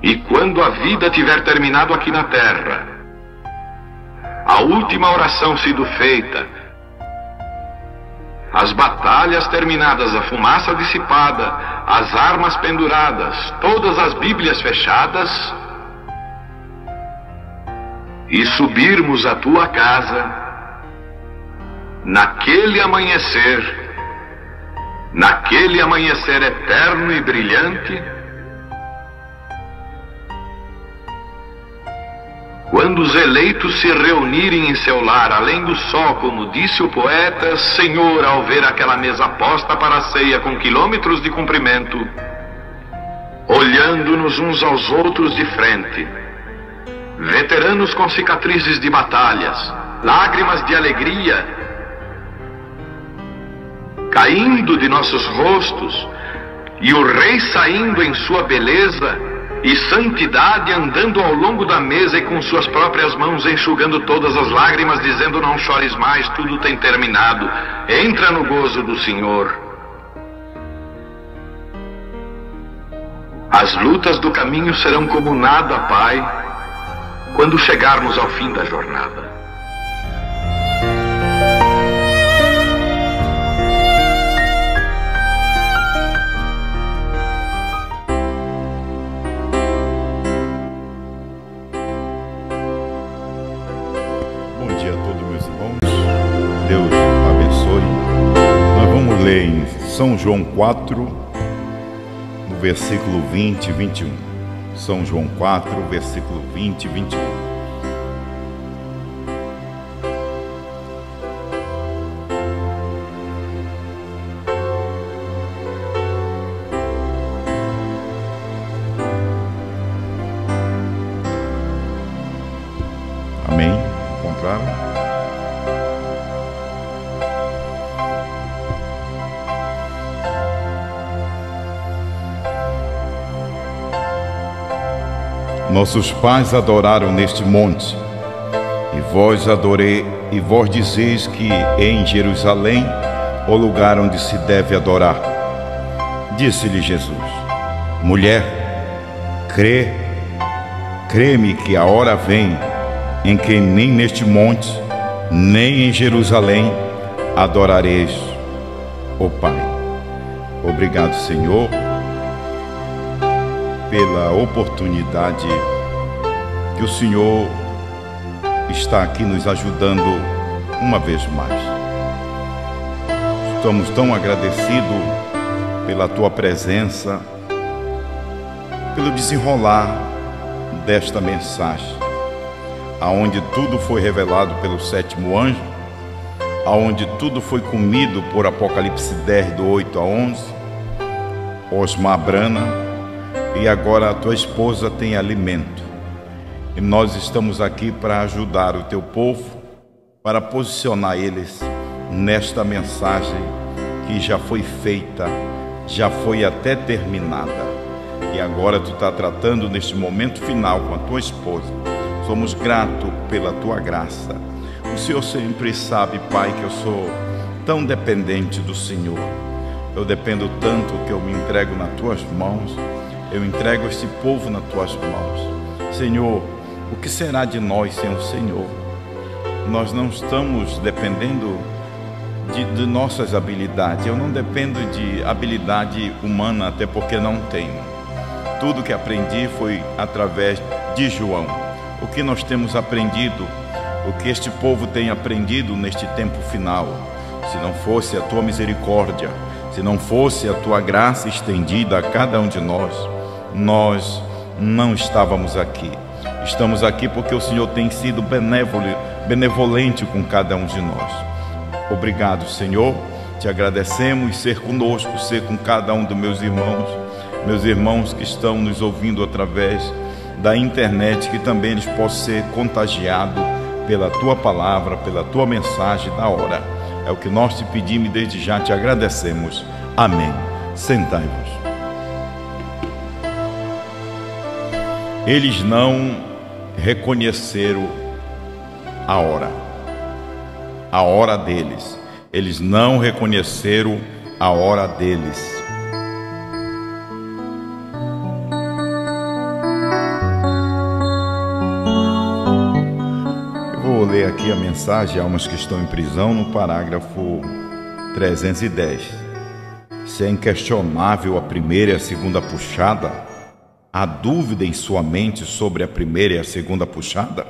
E quando a vida tiver terminado aqui na terra, a última oração sido feita, as batalhas terminadas, a fumaça dissipada, as armas penduradas, todas as Bíblias fechadas, e subirmos à tua casa, naquele amanhecer eterno e brilhante, quando os eleitos se reunirem em seu lar, além do sol, como disse o poeta, Senhor, ao ver aquela mesa posta para a ceia com quilômetros de comprimento, olhando-nos uns aos outros de frente, veteranos com cicatrizes de batalhas, lágrimas de alegria caindo de nossos rostos, e o rei saindo em sua beleza e santidade, andando ao longo da mesa e com suas próprias mãos enxugando todas as lágrimas, dizendo: não chores mais, tudo tem terminado, entra no gozo do Senhor. As lutas do caminho serão como nada, Pai, quando chegarmos ao fim da jornada. Bom dia a todos, meus irmãos. Deus abençoe. Nós vamos ler em São João 4, no versículo 20 e 21. São João 4, versículo 20 e 21. Amém? Encontraram? Nossos pais adoraram neste monte, e vós dizeis que em Jerusalém o lugar onde se deve adorar. Disse-lhe Jesus: mulher, crê-me que a hora vem em que nem neste monte, nem em Jerusalém adorareis o Pai. Obrigado, Senhor, pela oportunidade que o Senhor está aqui nos ajudando uma vez mais. Estamos tão agradecidos pela Tua presença, pelo desenrolar desta mensagem, aonde tudo foi revelado pelo sétimo anjo, aonde tudo foi comido por Apocalipse 10, do 8 a 11, Osmar Brana, e agora a tua esposa tem alimento. E nós estamos aqui para ajudar o teu povo, para posicionar eles nesta mensagem que já foi feita, já foi até terminada. E agora tu está tratando neste momento final com a tua esposa. Somos gratos pela tua graça. O Senhor sempre sabe, Pai, que eu sou tão dependente do Senhor. Eu dependo tanto que eu me entrego nas tuas mãos. Eu entrego este povo nas tuas mãos. Senhor, o que será de nós sem o Senhor? Nós não estamos dependendo de nossas habilidades. Eu não dependo de habilidade humana, até porque não tenho. Tudo que aprendi foi através de João. O que nós temos aprendido, o que este povo tem aprendido neste tempo final, se não fosse a tua misericórdia, se não fosse a tua graça estendida a cada um de nós não estávamos aqui. Estamos aqui porque o Senhor tem sido benevolente com cada um de nós. Obrigado, Senhor. Te agradecemos, ser conosco, ser com cada um dos meus irmãos que estão nos ouvindo através da internet, que também eles possam ser contagiados pela tua palavra, pela tua mensagem da hora. É o que nós te pedimos e desde já te agradecemos. Amém. Sentai-vos. Eles não reconheceram a hora deles. Eles não reconheceram a hora deles. ler aqui a mensagem Almas que estão em prisão, no parágrafo 310. Se é inquestionável a primeira e a segunda puxada, há dúvida em sua mente sobre a primeira e a segunda puxada?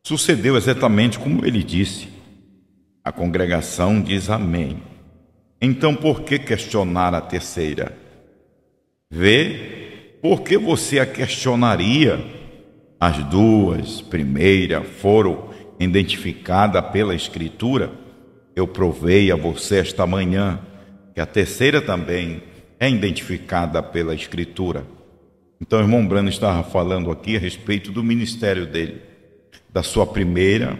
Sucedeu exatamente como ele disse. A congregação diz amém. Então por que questionar a terceira? Vê, por que você a questionaria? As duas primeiras foram identificadas pela Escritura. Eu provei a você esta manhã que a terceira também é identificada pela Escritura. Então o irmão Branham estava falando aqui a respeito do ministério dele, da sua primeira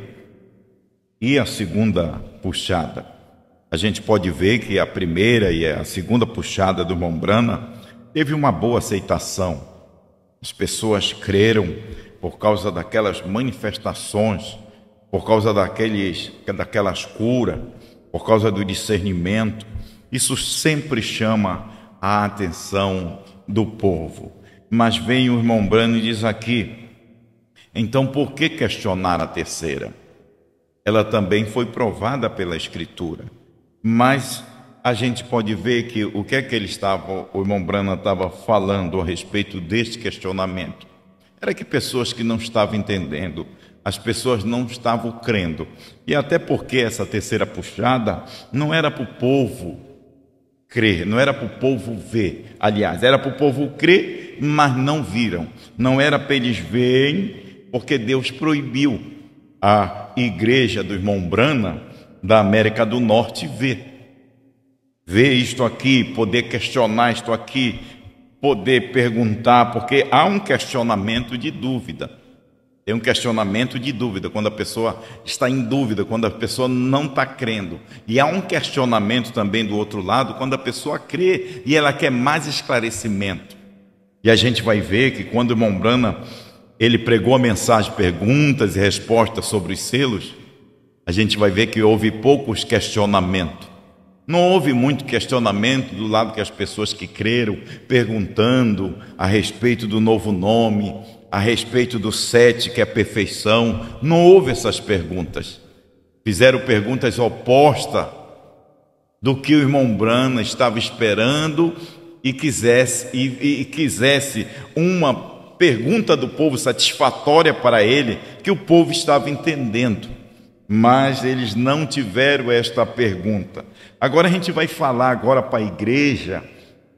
e a segunda puxada. A gente pode ver que a primeira e a segunda puxada do irmão Branham teve uma boa aceitação. As pessoas creram por causa daquelas manifestações, por causa daquelas curas, por causa do discernimento. Isso sempre chama a atenção do povo. Mas vem o irmão Branham e diz aqui, então por que questionar a terceira? Ela também foi provada pela Escritura. Mas a gente pode ver que o que é que o irmão Branham estava falando a respeito deste questionamento. Era que pessoas que não estavam entendendo, as pessoas não estavam crendo. E até porque essa terceira puxada não era para o povo crer, não era para o povo ver. Aliás, era para o povo crer, mas não viram. Não era para eles verem, porque Deus proibiu a igreja do irmão Branham da América do Norte ver isto aqui, poder questionar isto aqui, poder perguntar, porque há um questionamento de dúvida. Tem um questionamento de dúvida, quando a pessoa está em dúvida, quando a pessoa não está crendo. E há um questionamento também do outro lado, quando a pessoa crê e ela quer mais esclarecimento. E a gente vai ver que quando o irmão Branham, ele pregou a mensagem perguntas e respostas sobre os selos, a gente vai ver que houve poucos questionamentos. Não houve muito questionamento do lado que as pessoas que creram, perguntando a respeito do novo nome, a respeito do 7, que é a perfeição. Não houve essas perguntas. Fizeram perguntas opostas do que o irmão Branham estava esperando e quisesse uma pergunta do povo satisfatória para ele, que o povo estava entendendo. Mas eles não tiveram esta pergunta. Agora a gente vai falar agora para a igreja,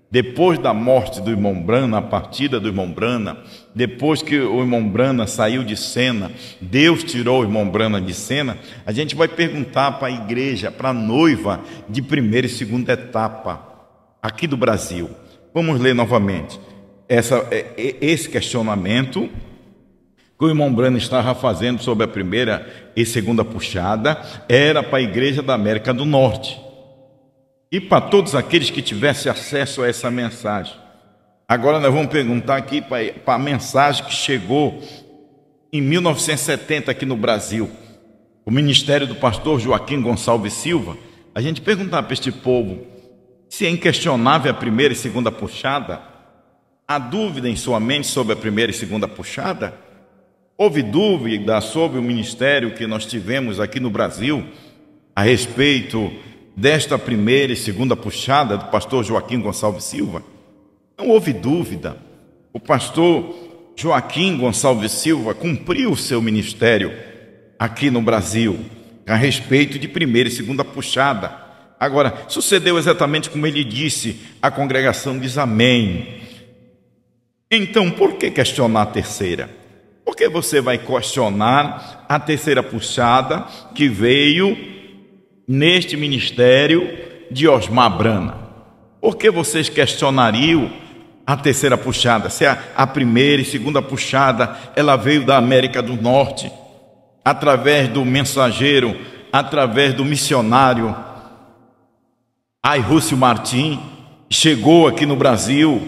depois da morte do irmão Branham, a partida do irmão Branham, depois que o irmão Branham saiu de cena, Deus tirou o irmão Branham de cena, a gente vai perguntar para a igreja, para a noiva de primeira e segunda etapa, aqui do Brasil. Vamos ler novamente esse questionamento que o irmão Branham estava fazendo sobre a primeira e segunda puxada, era para a igreja da América do Norte e para todos aqueles que tivessem acesso a essa mensagem. Agora nós vamos perguntar aqui para a mensagem que chegou em 1970 aqui no Brasil, o ministério do pastor Joaquim Gonçalves Silva. A gente perguntar para este povo se é inquestionável a primeira e segunda puxada. Há dúvida em sua mente sobre a primeira e segunda puxada? Houve dúvida sobre o ministério que nós tivemos aqui no Brasil a respeito desta primeira e segunda puxada do pastor Joaquim Gonçalves Silva? Não houve dúvida. O pastor Joaquim Gonçalves Silva cumpriu o seu ministério aqui no Brasil a respeito de primeira e segunda puxada. Agora, sucedeu exatamente como ele disse, a congregação diz amém. Então, por que questionar a terceira? Por que você vai questionar a terceira puxada que veio neste ministério de Osmar Branham? Por que vocês questionariam a terceira puxada? Se a primeira e segunda puxada ela veio da América do Norte, através do mensageiro, através do missionário Ayrúcio Martim, chegou aqui no Brasil.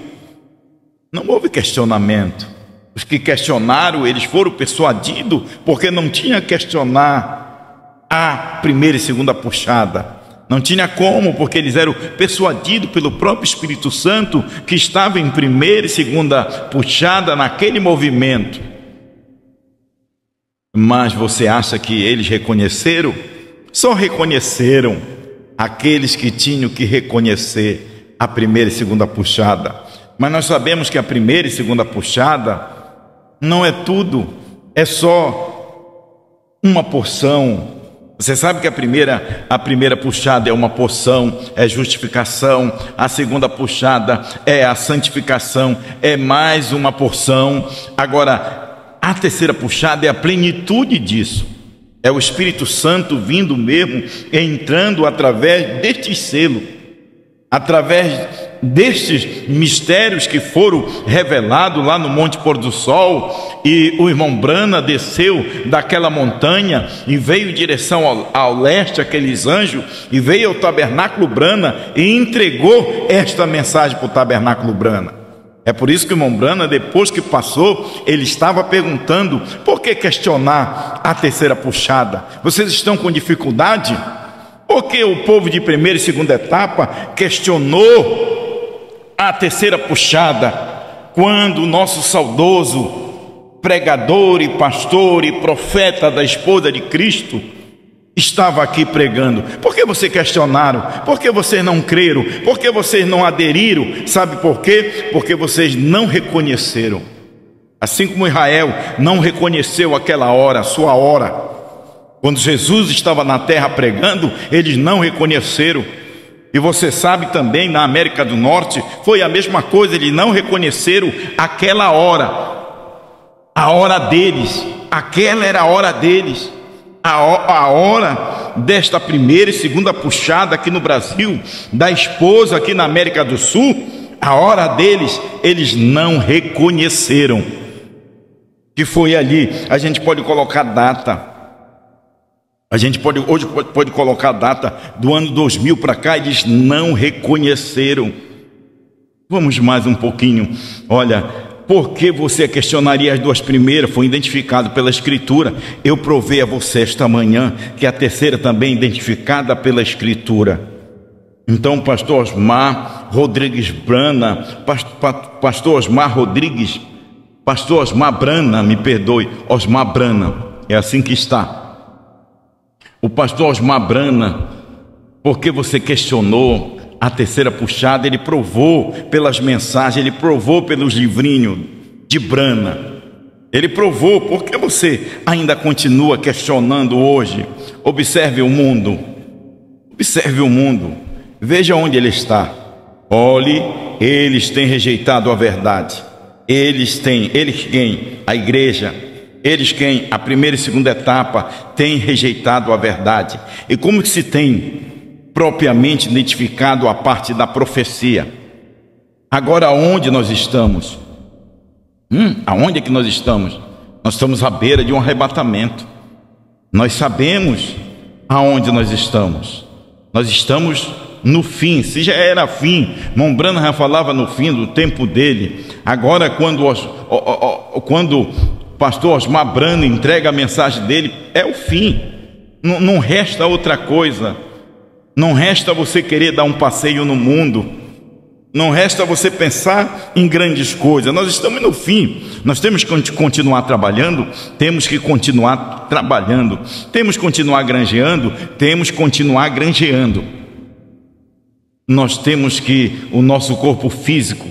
Não houve questionamento. Os que questionaram, eles foram persuadidos, porque não tinha questionar a primeira e segunda puxada. Não tinha como, porque eles eram persuadidos pelo próprio Espírito Santo, que estava em primeira e segunda puxada naquele movimento. Mas você acha que eles reconheceram? Só reconheceram aqueles que tinham que reconhecer a primeira e segunda puxada. Mas nós sabemos que a primeira e segunda puxada não é tudo, é só uma porção. Você sabe que a primeira puxada é uma porção, é justificação. A segunda puxada é a santificação, é mais uma porção. Agora, a terceira puxada é a plenitude disso. É o Espírito Santo vindo mesmo, entrando através deste selo, através destes mistérios que foram revelados lá no Monte Pôr do Sol. E o irmão Brana desceu daquela montanha e veio em direção ao leste, aqueles anjos, e veio ao tabernáculo Brana e entregou esta mensagem para o tabernáculo Brana. É por isso que o irmão Brana, depois que passou, ele estava perguntando: por que questionar a terceira puxada? Vocês estão com dificuldade? Porque o povo de primeira e segunda etapa questionou a terceira puxada, quando o nosso saudoso pregador e pastor e profeta da esposa de Cristo estava aqui pregando. Por que vocês questionaram? Por que vocês não creram? Por que vocês não aderiram? Sabe por quê? Porque vocês não reconheceram. Assim como Israel não reconheceu aquela hora, a sua hora. Quando Jesus estava na terra pregando, eles não reconheceram. E você sabe também, na América do Norte, foi a mesma coisa, eles não reconheceram aquela hora, a hora deles, aquela era a hora deles, a hora desta primeira e segunda puxada aqui no Brasil, da esposa aqui na América do Sul, a hora deles, eles não reconheceram, que foi ali. A gente pode colocar data. A gente hoje pode colocar a data do ano 2000 para cá, eles não reconheceram. Vamos mais um pouquinho. Olha, por que você questionaria as duas primeiras? Foi identificado pela Escritura. Eu provei a você esta manhã que a terceira também é identificada pela Escritura. Então, pastor Osmar Rodrigues Brana, pastor Osmar Rodrigues, pastor Osmar Brana, me perdoe, Osmar Brana, é assim que está. O pastor Osmar Brana, porque você questionou a terceira puxada, ele provou pelas mensagens, ele provou pelos livrinhos de Brana, ele provou. Por que você ainda continua questionando hoje? Observe o mundo, veja onde ele está. Olhe, eles têm rejeitado a verdade, eles quem? A igreja. Eles quem? A primeira e segunda etapa têm rejeitado a verdade. E como que se tem propriamente identificado a parte da profecia? Agora, aonde nós estamos? Aonde é que nós estamos? Nós estamos à beira de um arrebatamento. Nós sabemos aonde nós estamos. Nós estamos no fim. Se já era fim, irmão Brana já falava no fim do tempo dele. Agora, quando pastor Osmar Brana entrega a mensagem dele, é o fim. Não resta outra coisa. Não resta você querer dar um passeio no mundo. Não resta você pensar em grandes coisas. Nós estamos no fim. Nós temos que continuar trabalhando. Temos que continuar trabalhando. Temos que continuar granjeando. Temos que continuar granjeando. Nós temos que, o nosso corpo físico,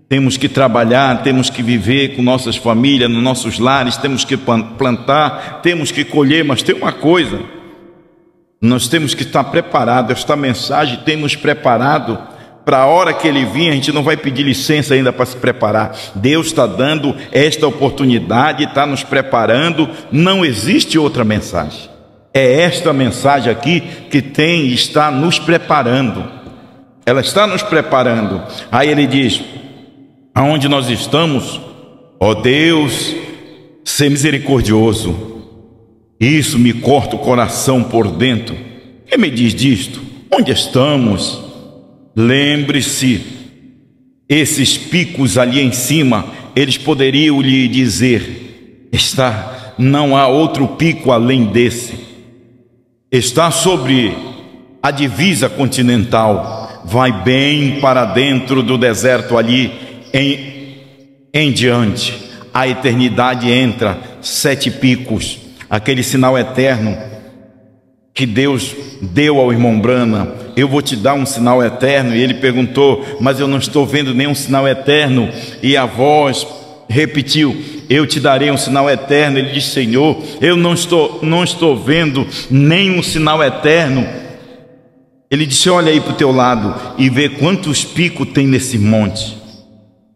temos que trabalhar, temos que viver com nossas famílias, nos nossos lares, temos que plantar, temos que colher, mas tem uma coisa, nós temos que estar preparados. Esta mensagem tem nos preparado para a hora que ele vir. A gente não vai pedir licença ainda para se preparar. Deus está dando esta oportunidade, está nos preparando. Não existe outra mensagem. É esta mensagem aqui que está nos preparando. Ela está nos preparando. Aí ele diz: aonde nós estamos, ó Deus, ser misericordioso. Isso me corta o coração por dentro. Quem me diz disto? Onde estamos? Lembre-se, esses picos ali em cima, eles poderiam lhe dizer: não há outro pico além desse. Está sobre a divisa continental, vai bem para dentro do deserto ali, em diante. A eternidade entra, 7 picos. aquele sinal eterno que Deus deu ao irmão Brana. Eu vou te dar um sinal eterno. E ele perguntou: mas eu não estou vendo nenhum sinal eterno. E a voz repetiu: eu te darei um sinal eterno. Ele disse: Senhor, eu não estou vendo nenhum sinal eterno. Ele disse: olha aí para o teu lado e vê quantos picos tem nesse monte.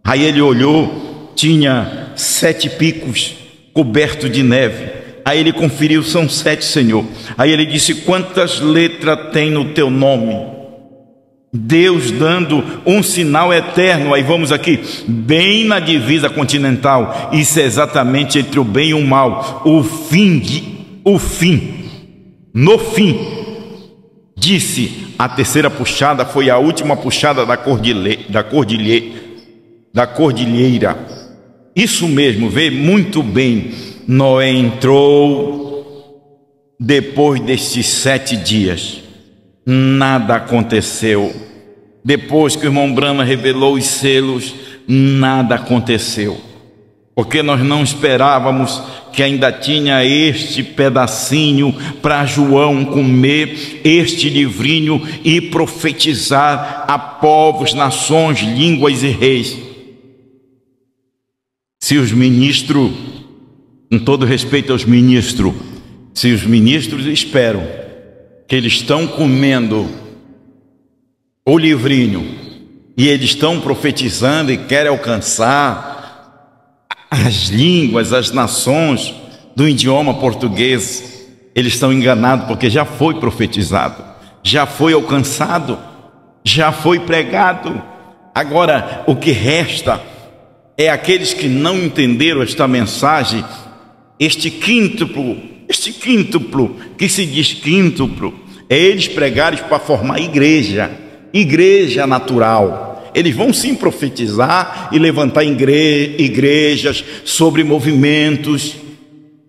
Aí ele olhou, tinha 7 picos cobertos de neve. Aí ele conferiu: são 7, Senhor. Aí ele disse: quantas letras tem no teu nome? Deus dando um sinal eterno. Aí vamos aqui, bem na divisa continental. Isso é exatamente entre o bem e o mal. O fim. No fim, disse, a terceira puxada foi a última puxada da cordilheira. Isso mesmo, vê muito bem. Noé entrou depois destes 7 dias. Nada aconteceu. Depois que o irmão Brana revelou os selos, nada aconteceu. Porque nós não esperávamos que ainda tinha este pedacinho para João comer, este livrinho, e profetizar a povos, nações, línguas e reis. Se os ministros, com todo respeito aos ministros, se os ministros esperam que eles estão comendo o livrinho e eles estão profetizando e querem alcançar as línguas, as nações do idioma português, eles estão enganados, porque já foi profetizado, já foi alcançado, já foi pregado. Agora o que resta é aqueles que não entenderam esta mensagem, este quíntuplo, que se diz quíntuplo, é eles pregarem para formar igreja natural. Eles vão sim profetizar e levantar igrejas sobre movimentos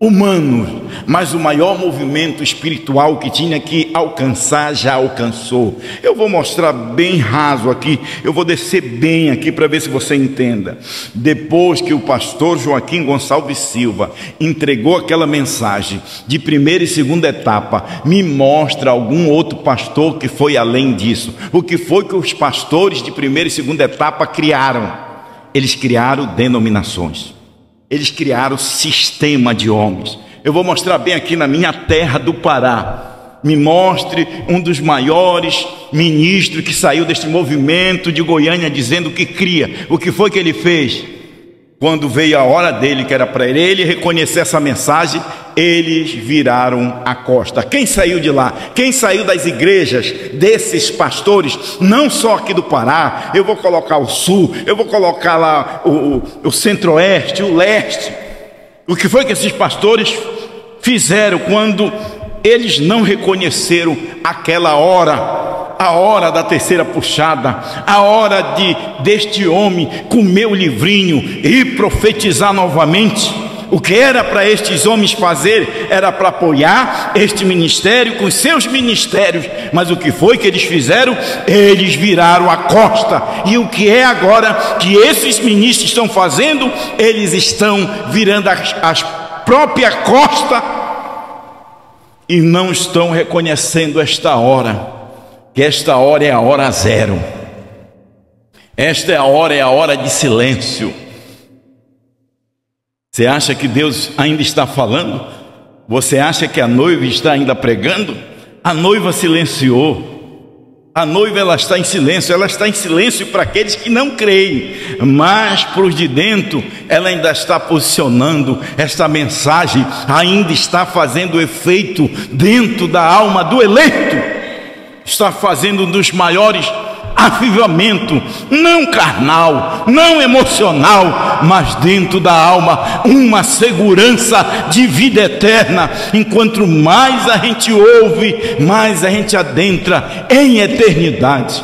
humanos, mas o maior movimento espiritual que tinha que alcançar, já alcançou. Eu vou mostrar bem raso aqui, eu vou descer bem aqui para ver se você entenda. Depois que o pastor Joaquim Gonçalves Silva entregou aquela mensagem de primeira e segunda etapa, me mostra algum outro pastor que foi além disso. O que foi que os pastores de primeira e segunda etapa criaram? Eles criaram denominações. Eles criaram sistema de homens. Eu vou mostrar bem aqui na minha terra do Pará. Me mostre um dos maiores ministros que saiu deste movimento de Goiânia dizendo que cria. O que foi que ele fez? Quando veio a hora dele, que era para ele reconhecer essa mensagem, eles viraram a costa. Quem saiu de lá? Quem saiu das igrejas desses pastores? Não só aqui do Pará, eu vou colocar o sul, eu vou colocar lá o centro-oeste, o leste. O que foi que esses pastores fizeram quando eles não reconheceram aquela hora? A hora da terceira puxada, a hora deste homem comer o livrinho e profetizar novamente. O que era para estes homens fazer era para apoiar este ministério com seus ministérios, mas o que foi que eles fizeram? Eles viraram a costa. E o que é agora que esses ministros estão fazendo? Eles estão virando as própria costa e não estão reconhecendo esta hora, que esta hora é a hora zero. Esta é a hora de silêncio. Você acha que Deus ainda está falando? Você acha que a noiva está ainda pregando? A noiva silenciou. A noiva, ela está em silêncio. Ela está em silêncio para aqueles que não creem, mas para os de dentro ela ainda está posicionando. Esta mensagem ainda está fazendo efeito dentro da alma do eleito. Está fazendo um dos maiores avivamentos, não carnal, não emocional, mas dentro da alma, uma segurança de vida eterna. Enquanto mais a gente ouve, mais a gente adentra em eternidade.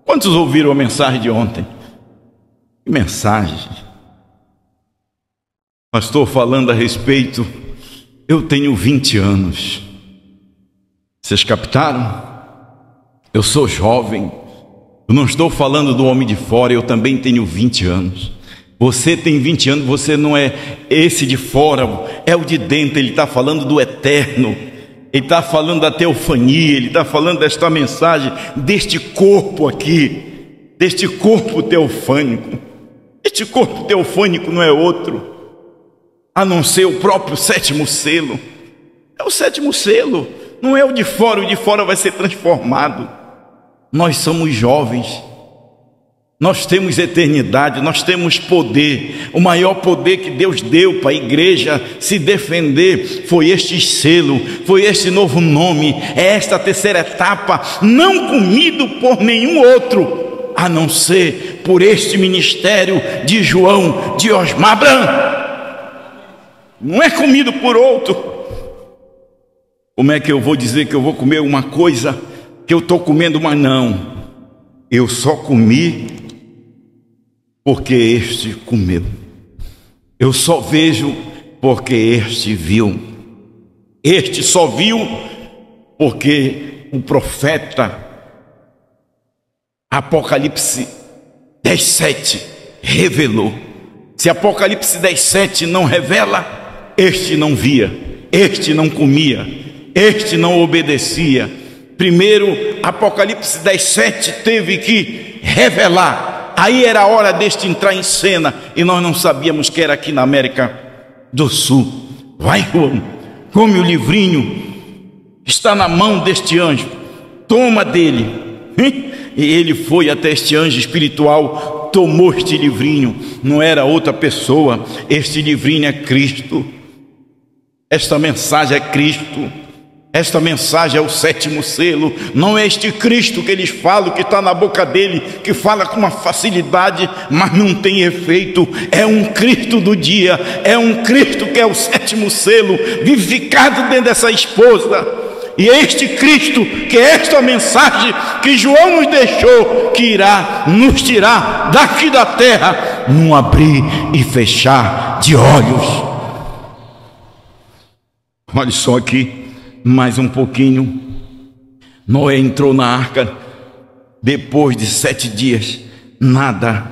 Quantos ouviram a mensagem de ontem? Que mensagem! Pastor falando a respeito, eu tenho 20 anos. Vocês captaram? Eu sou jovem, eu não estou falando do homem de fora, eu também tenho 20 anos. Você tem 20 anos, você não é esse de fora, é o de dentro. Ele está falando do eterno, ele está falando da teofania, ele está falando desta mensagem, deste corpo aqui, deste corpo teofânico. Este corpo teofânico não é outro a não ser o próprio sétimo selo. É o sétimo selo, não é o de fora vai ser transformado. Nós somos jovens, nós temos eternidade, nós temos poder. O maior poder que Deus deu para a igreja se defender foi este selo, foi este novo nome, é esta terceira etapa, não comido por nenhum outro, a não ser por este ministério de João de Osmar Bran. Não é comido por outro. Como é que eu vou dizer que eu vou comer uma coisa que eu estou comendo, mas não? Eu só comi porque este comeu. Eu só vejo porque este viu. Este só viu porque o profeta Apocalipse 10:7 revelou. Se Apocalipse 10:7 não revela, este não via, este não comia, este não obedecia. Primeiro Apocalipse 10:7 teve que revelar. Aí era a hora deste entrar em cena, e nós não sabíamos que era aqui na América do Sul. Vai, João, come o livrinho, está na mão deste anjo, toma dele. E ele foi até este anjo espiritual, tomou este livrinho. Não era outra pessoa, este livrinho é Cristo. Esta mensagem é Cristo. Esta mensagem é o sétimo selo. Não é este Cristo que eles falam, que está na boca dele, que fala com uma facilidade, mas não tem efeito. É um Cristo do dia, é um Cristo que é o sétimo selo, vivificado dentro dessa esposa. E é este Cristo, que é esta mensagem que João nos deixou, que irá nos tirar daqui da terra, num abrir e fechar de olhos. Olha só aqui, mais um pouquinho. Noé entrou na arca, depois de 7 dias, nada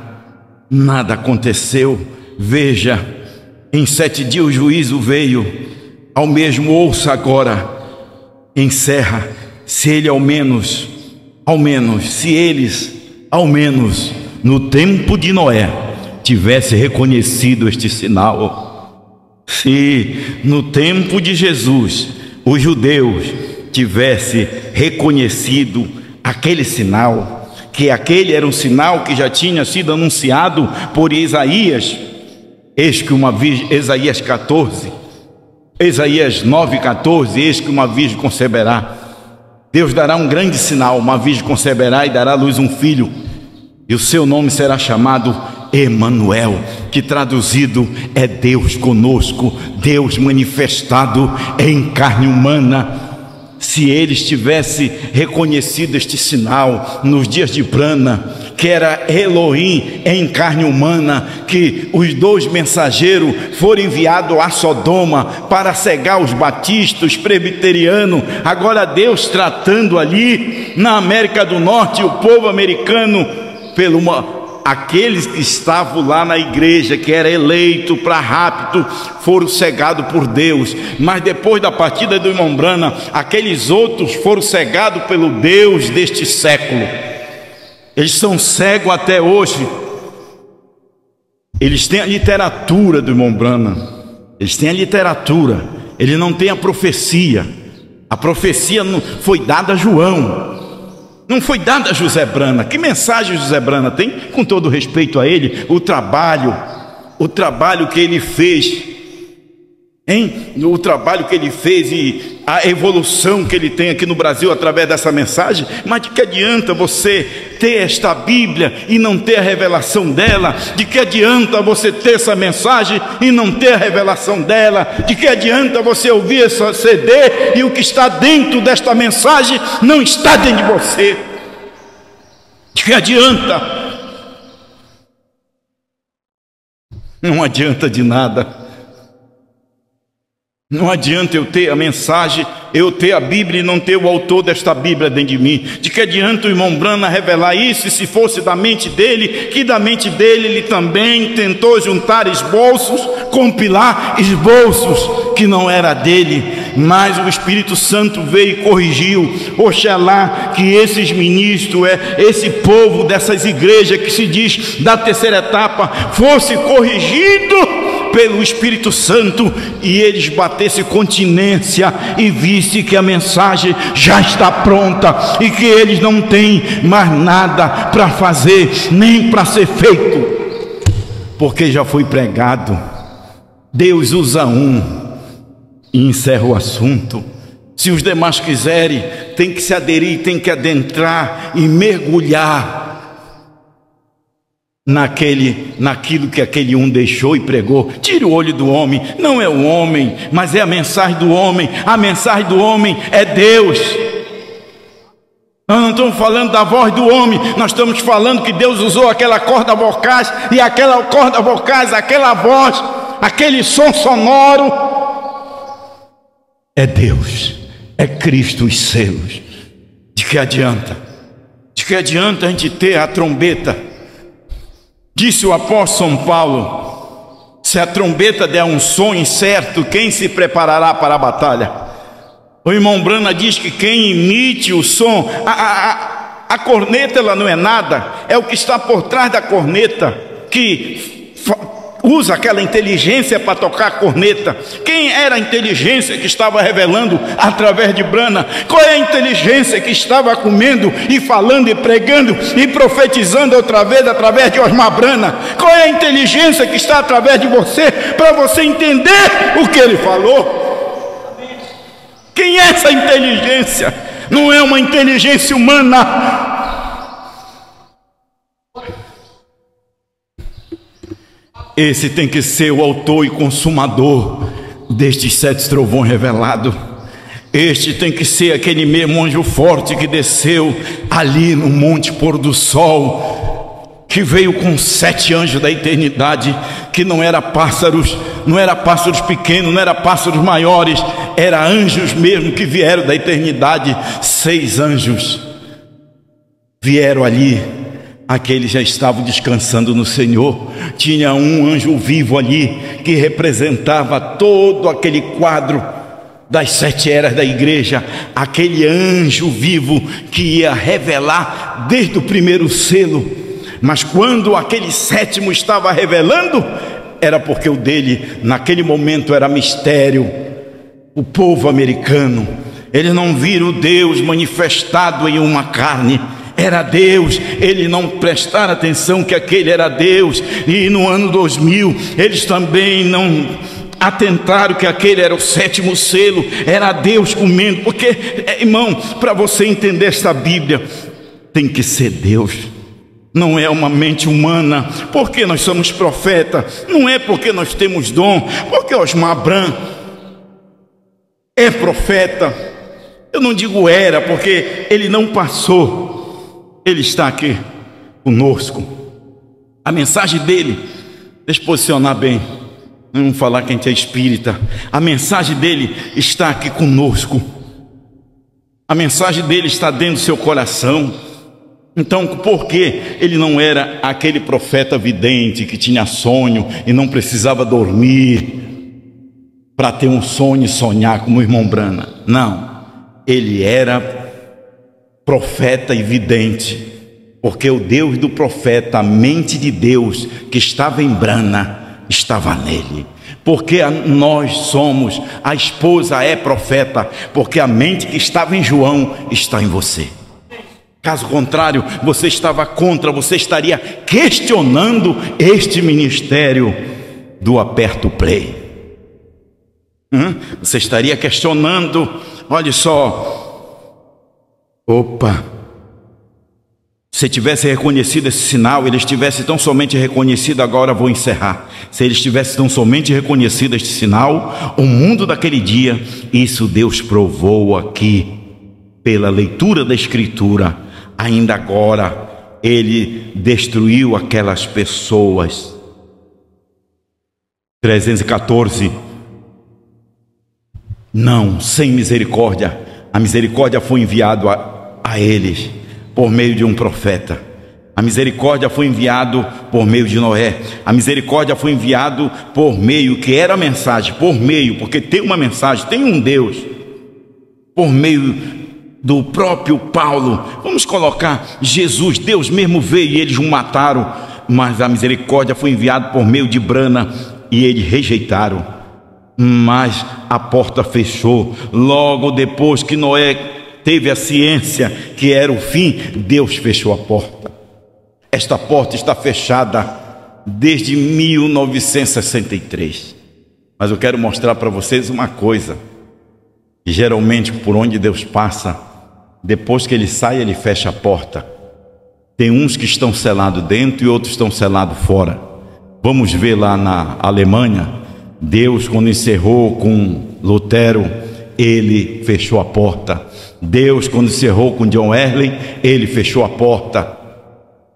aconteceu. Veja, em 7 dias o juízo veio. Ao mesmo ouça agora, encerra. Se ele ao menos, se eles, ao menos, no tempo de Noé, tivesse reconhecido este sinal. Se no tempo de Jesus os judeus tivessem reconhecido aquele sinal, que aquele era um sinal que já tinha sido anunciado por Isaías, eis que uma virgem, Isaías 14, Isaías 9:14, eis que uma virgem conceberá. Deus dará um grande sinal, uma virgem conceberá e dará à luz um filho, e o seu nome será chamado Emanuel, que traduzido é Deus conosco, Deus manifestado em carne humana. Se eles tivessem reconhecido este sinal nos dias de Brana, que era Elohim em carne humana, que os 2 mensageiros foram enviados a Sodoma para cegar os batistas, os presbiterianos. Agora Deus tratando ali na América do Norte, o povo americano, aqueles que estavam lá na igreja, que era eleito para rapto, foram cegados por Deus. Mas depois da partida do irmão Brana, aqueles outros foram cegados pelo Deus deste século. Eles são cegos até hoje. Eles têm a literatura do irmão Brana, eles têm a literatura, eles não têm a profecia. A profecia não foi dada a João, não foi dada a José Brana. Que mensagem José Brana tem? Com todo respeito a ele, o trabalho que ele fez, o trabalho que ele fez e a evolução que ele tem aqui no Brasil através dessa mensagem. Mas de que adianta você ter esta Bíblia e não ter a revelação dela? De que adianta você ter essa mensagem e não ter a revelação dela? De que adianta você ouvir essa CD e o que está dentro desta mensagem não está dentro de você? De que adianta? Não adianta de nada. Não adianta eu ter a mensagem, eu ter a Bíblia e não ter o autor desta Bíblia dentro de mim. De que adianta o irmão Branham revelar isso, e se fosse da mente dele, que da mente dele ele também tentou juntar esboços, compilar esboços que não era dele, mas o Espírito Santo veio e corrigiu. Oxalá que esses ministros, esse povo dessas igrejas que se diz da terceira etapa, fosse corrigido pelo Espírito Santo, e eles batessem continência e visse que a mensagem já está pronta e que eles não têm mais nada para fazer, nem para ser feito, porque já foi pregado. Deus usa um e encerra o assunto. Se os demais quiserem, tem que se aderir, tem que adentrar e mergulhar naquilo que aquele um deixou e pregou. Tire o olho do homem, não é o homem, mas é a mensagem do homem. A mensagem do homem é Deus. Nós não estamos falando da voz do homem, nós estamos falando que Deus usou aquela corda vocais, e aquela corda vocais, aquela voz, aquele som sonoro é Deus, é Cristo, os selos. De que adianta? De que adianta a gente ter a trombeta? Disse o apóstolo São Paulo: se a trombeta der um som incerto, quem se preparará para a batalha? O irmão Branham diz que quem imite o som, a corneta, ela não é nada, é o que está por trás da corneta que usa aquela inteligência para tocar a corneta. Quem era a inteligência que estava revelando através de Branham? Qual é a inteligência que estava comendo e falando e pregando e profetizando outra vez através de Osmar Branham? Qual é a inteligência que está através de você, para você entender o que ele falou? Quem é essa inteligência? Não é uma inteligência humana. Esse tem que ser o autor e consumador destes 7 trovões revelados. Este tem que ser aquele mesmo anjo forte que desceu ali no monte pôr do sol, que veio com 7 anjos da eternidade, que não era pássaros, não era pássaros pequenos, não era pássaros maiores, era anjos mesmo que vieram da eternidade. 6 anjos vieram ali. Aqueles já estavam descansando no Senhor. Tinha um anjo vivo ali que representava todo aquele quadro das 7 eras da igreja. Aquele anjo vivo que ia revelar desde o primeiro selo. Mas quando aquele 7º estava revelando, era porque o dele naquele momento era mistério. O povo americano, eles não viram Deus manifestado em uma carne. Era Deus, eles não prestaram atenção que aquele era Deus. E no ano 2000 eles também não atentaram que aquele era o 7º selo, era Deus comendo. Porque, irmão, para você entender esta Bíblia, tem que ser Deus, não é uma mente humana. Porque nós somos profetas, não é porque nós temos dom. Porque Osmar Branham é profeta. Eu não digo era, porque ele não passou. Ele está aqui conosco. A mensagem dele, deixa eu posicionar bem, não vamos falar que a gente é espírita. A mensagem dele está aqui conosco. A mensagem dele está dentro do seu coração. Então, por que ele não era aquele profeta vidente que tinha sonho e não precisava dormir para ter um sonho e sonhar como o irmão Branham? Não, ele era profeta e vidente, porque o Deus do profeta, a mente de Deus que estava em Branham, estava nele. Porque nós somos, a esposa é profeta, porque a mente que estava em João está em você. Caso contrário, você estava contra, você estaria questionando este ministério do aperto play. Você estaria questionando, olha só. Opa, se tivesse reconhecido esse sinal, eles tivessem tão somente reconhecido, agora vou encerrar. Se eles tivessem tão somente reconhecido este sinal, o mundo daquele dia, isso Deus provou aqui, pela leitura da Escritura. Ainda agora, Ele destruiu aquelas pessoas. 314. Não, sem misericórdia. A misericórdia foi enviada a eles por meio de um profeta. A misericórdia foi enviado por meio de Noé. A misericórdia foi enviado por meio, que era a mensagem, por meio, porque tem uma mensagem, tem um Deus, por meio do próprio Paulo. Vamos colocar Jesus, Deus mesmo veio e eles o mataram, mas a misericórdia foi enviada por meio de Brana e eles rejeitaram. Mas a porta fechou. Logo depois que Noé teve a ciência que era o fim, Deus fechou a porta. Esta porta está fechada desde 1963. Mas eu quero mostrar para vocês uma coisa. Geralmente, por onde Deus passa, depois que Ele sai, Ele fecha a porta. Tem uns que estão selados dentro e outros estão selados fora. Vamos ver lá na Alemanha, Deus, quando encerrou com Lutero, Ele fechou a porta. Deus, quando encerrou com John Wesley, Ele fechou a porta.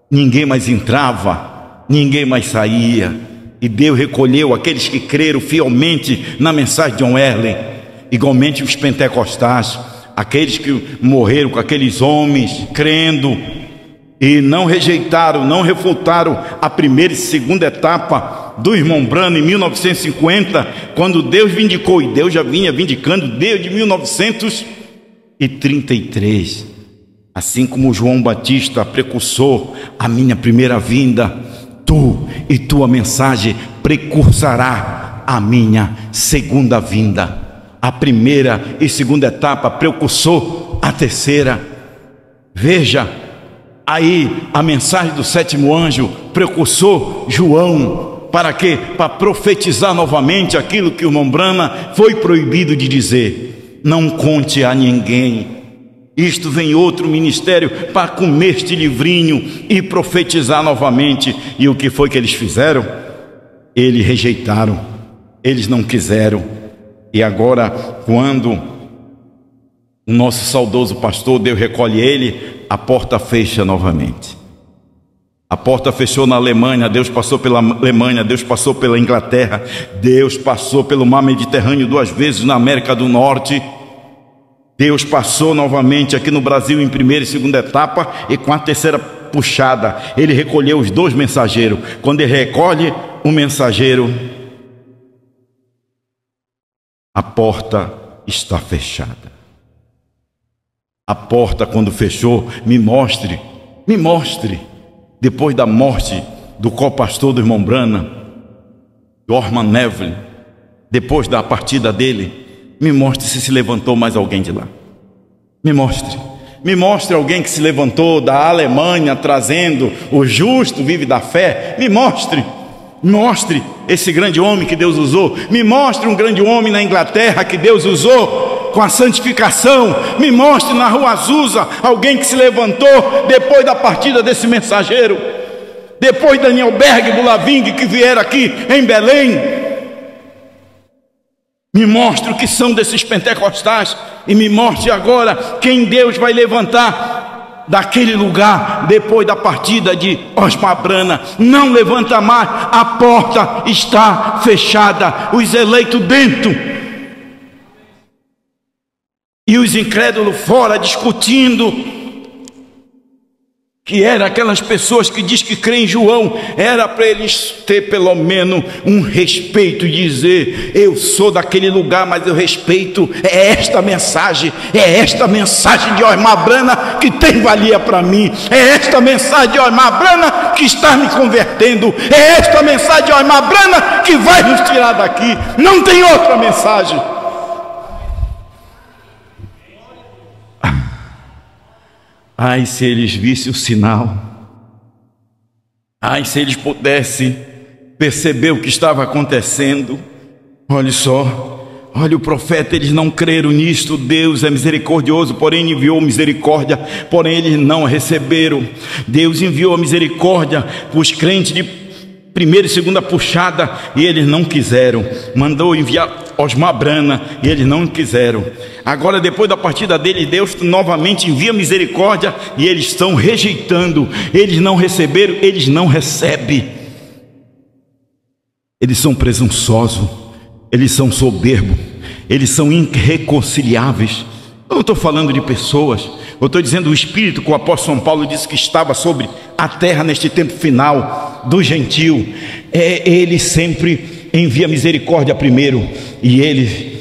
Ninguém mais entrava, ninguém mais saía, e Deus recolheu aqueles que creram fielmente na mensagem de John Wesley, igualmente os pentecostais, aqueles que morreram com aqueles homens crendo e não rejeitaram, não refutaram a primeira e segunda etapa do irmão Branham em 1950, quando Deus vindicou, e Deus já vinha vindicando desde 1933. Assim como João Batista precursor a minha primeira vinda, tu e tua mensagem precursará a minha segunda vinda. A primeira e segunda etapa precursor a terceira. Veja aí a mensagem do sétimo anjo, precursor João. Para quê? Para profetizar novamente aquilo que o irmão Branham foi proibido de dizer. Não conte a ninguém. Isto vem outro ministério para comer este livrinho e profetizar novamente. E o que foi que eles fizeram? Eles rejeitaram, eles não quiseram. E agora, quando o nosso saudoso pastor, Deus recolhe ele, a porta fecha novamente. A porta fechou na Alemanha, Deus passou pela Alemanha, Deus passou pela Inglaterra, Deus passou pelo mar Mediterrâneo 2 vezes na América do Norte. Deus passou novamente aqui no Brasil em primeira e segunda etapa, e com a terceira puxada, Ele recolheu os 2 mensageiros. Quando Ele recolhe o mensageiro, a porta está fechada. A porta, quando fechou, me mostre, depois da morte do co-pastor do irmão Branham, Norman Neville, depois da partida dele, me mostre se levantou mais alguém de lá. Me mostre alguém que se levantou da Alemanha trazendo o justo vive da fé. Me mostre esse grande homem que Deus usou. Me mostre um grande homem na Inglaterra que Deus usou com a santificação. Me mostre na Rua Azusa alguém que se levantou depois da partida desse mensageiro, depois Daniel Berg do Laving que vieram aqui em Belém. Me mostre o que são desses pentecostais, e me mostre agora quem Deus vai levantar daquele lugar depois da partida de Osmar Brana. Não levanta mais, a porta está fechada, os eleitos dentro e os incrédulos fora, discutindo. Que era aquelas pessoas que diz que creem em João, era para eles ter pelo menos um respeito, dizer: eu sou daquele lugar, mas eu respeito, é esta mensagem de Osmar Brana que tem valia para mim, é esta mensagem de Osmar Brana que está me convertendo, é esta mensagem de Osmar Brana que vai nos tirar daqui, não tem outra mensagem. Ai, se eles vissem o sinal, ai, se eles pudessem perceber o que estava acontecendo. Olha só, olha o profeta, eles não creram nisto. Deus é misericordioso, porém enviou misericórdia, porém eles não receberam. Deus enviou a misericórdia para os crentes de primeira e segunda puxada, e eles não quiseram. Mandou enviar Osmar Brana e eles não quiseram. Agora, depois da partida dele, Deus novamente envia misericórdia e eles estão rejeitando. Eles não receberam, eles não recebem. Eles são presunçosos, eles são soberbos, eles são irreconciliáveis. Eu não estou falando de pessoas, eu estou dizendo o Espírito que o apóstolo São Paulo disse que estava sobre a terra neste tempo final do gentio. Ele sempre envia misericórdia primeiro, e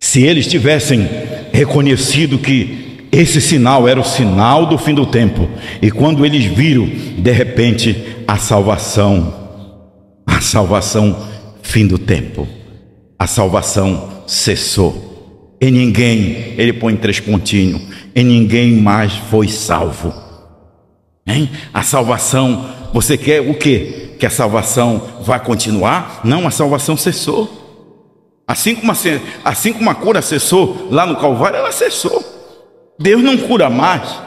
se eles tivessem reconhecido que esse sinal era o sinal do fim do tempo, e quando eles viram de repente a salvação fim do tempo, a salvação cessou, e ninguém, ele põe 3 pontinhos, e ninguém mais foi salvo, hein? A salvação, você quer o quê? Que a salvação vai continuar? Não, a salvação cessou. Assim como a cura cessou lá no Calvário, ela cessou. Deus não cura mais.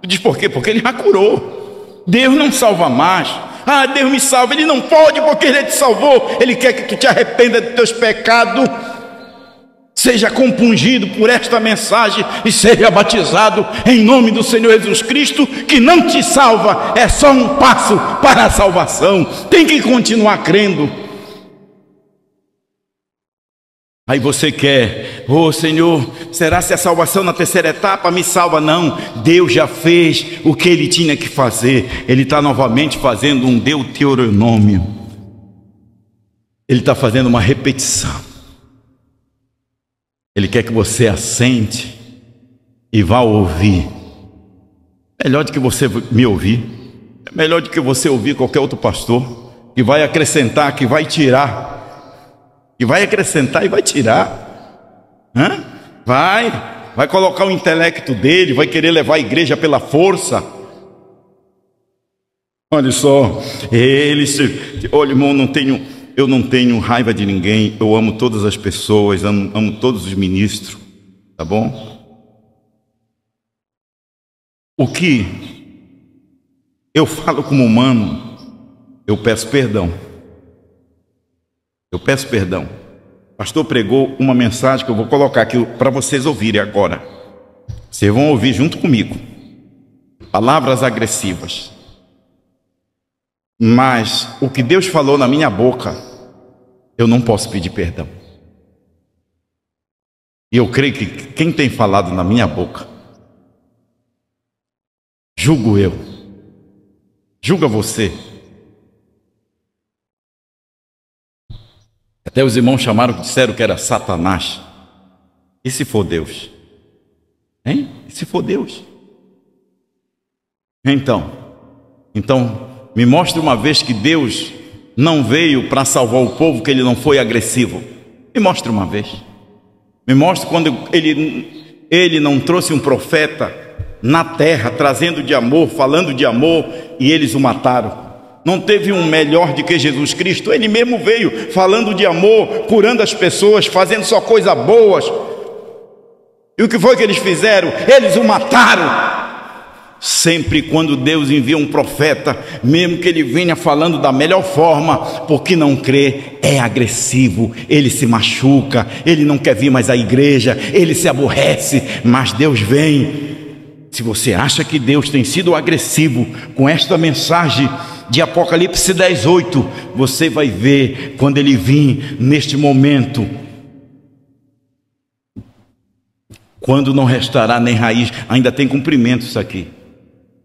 Diz por quê? Porque ele já curou. Deus não salva mais. Ah, Deus me salva. Ele não pode, porque ele te salvou. Ele quer que tu te arrependa de teus pecados, seja compungido por esta mensagem e seja batizado em nome do Senhor Jesus Cristo, que não te salva, é só um passo para a salvação. Tem que continuar crendo. Aí você quer, Senhor, será se a salvação na terceira etapa me salva? Não, Deus já fez o que ele tinha que fazer. Ele está novamente fazendo um deuteronômio. Ele está fazendo uma repetição. Ele quer que você assente e vá ouvir. Melhor do que você me ouvir, é melhor do que você ouvir qualquer outro pastor, que vai acrescentar, que vai tirar, que vai acrescentar e vai tirar. Vai colocar o intelecto dele, vai querer levar a igreja pela força. Olha só, olha, irmão, eu não tenho raiva de ninguém, eu amo todas as pessoas, amo todos os ministros, tá bom? O que eu falo como humano, eu peço perdão. Eu peço perdão. O pastor pregou uma mensagem que eu vou colocar aqui para vocês ouvirem agora. Vocês vão ouvir junto comigo. Palavras agressivas. Mas o que Deus falou na minha boca, eu não posso pedir perdão. E eu creio que quem tem falado na minha boca, julgo eu, julga você. Até os irmãos disseram que era Satanás. E se for Deus? Hein? E se for Deus? Então, me mostre uma vez que Deus não veio para salvar o povo, que ele não foi agressivo. Me mostre uma vez. Me mostre quando ele não trouxe um profeta na terra, trazendo de amor, falando de amor, e eles o mataram. Não teve um melhor do que Jesus Cristo. Ele mesmo veio falando de amor, curando as pessoas, fazendo só coisas boas. E o que foi que eles fizeram? Eles o mataram. Sempre quando Deus envia um profeta, mesmo que ele venha falando da melhor forma, porque não crê, é agressivo, ele se machuca, ele não quer vir mais à igreja, ele se aborrece, mas Deus vem. Se você acha que Deus tem sido agressivo com esta mensagem de Apocalipse 10:8, você vai ver quando ele vir neste momento, quando não restará nem raiz. Ainda tem cumprimento isso aqui.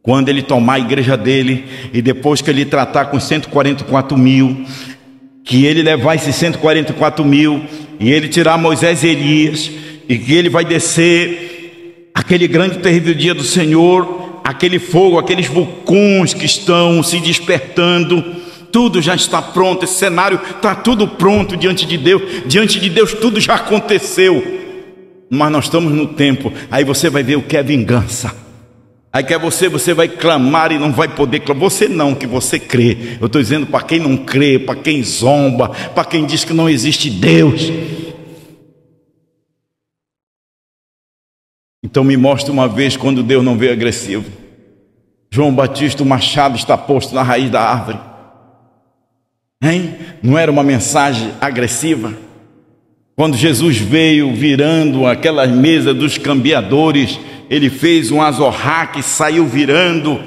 Quando ele tomar a igreja dele, e depois que ele tratar com 144 mil, que ele levar esses 144 mil, e ele tirar Moisés e Elias, e que ele vai descer aquele grande e terrível dia do Senhor, aquele fogo, aqueles vulcões que estão se despertando, tudo já está pronto, esse cenário está tudo pronto diante de Deus tudo já aconteceu, mas nós estamos no tempo. Aí você vai ver o que é vingança. Aí que é você vai clamar e não vai poder clamar. Você não, que você crê. Eu estou dizendo para quem não crê, para quem zomba, para quem diz que não existe Deus. Então me mostra uma vez quando Deus não veio agressivo. João Batista, o machado está posto na raiz da árvore. Hein? Não era uma mensagem agressiva? Quando Jesus veio virando aquela mesa dos cambiadores, ele fez um azorraque, saiu virando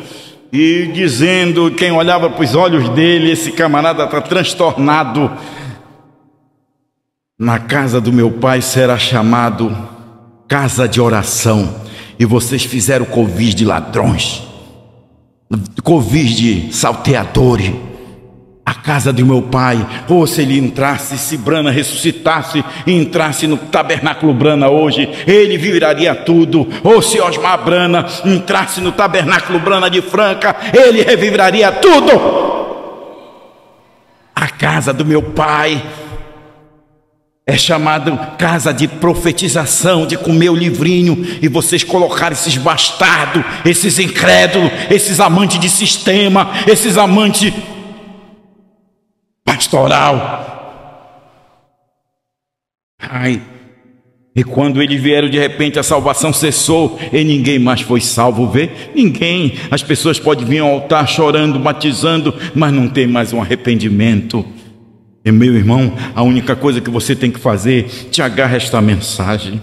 e dizendo, quem olhava para os olhos dele, esse camarada está transtornado. Na casa do meu pai será chamado casa de oração. E vocês fizeram covis de ladrões, covis de salteadores. A casa do meu pai, ou se ele entrasse, se Brana ressuscitasse e entrasse no tabernáculo Brana hoje, ele viraria tudo. Ou se Osmar Brana entrasse no tabernáculo Brana de Franca, ele revibraria tudo. A casa do meu pai é chamada casa de profetização, de comer o livrinho, e vocês colocaram esses bastardos, esses incrédulos, esses amantes de sistema, esses amantes pastoral. Ai, e quando eles vieram, de repente a salvação cessou e ninguém mais foi salvo. Vê? Ninguém. As pessoas podem vir ao altar chorando, batizando, mas não tem mais um arrependimento. E meu irmão, a única coisa que você tem que fazer, te agarra esta mensagem.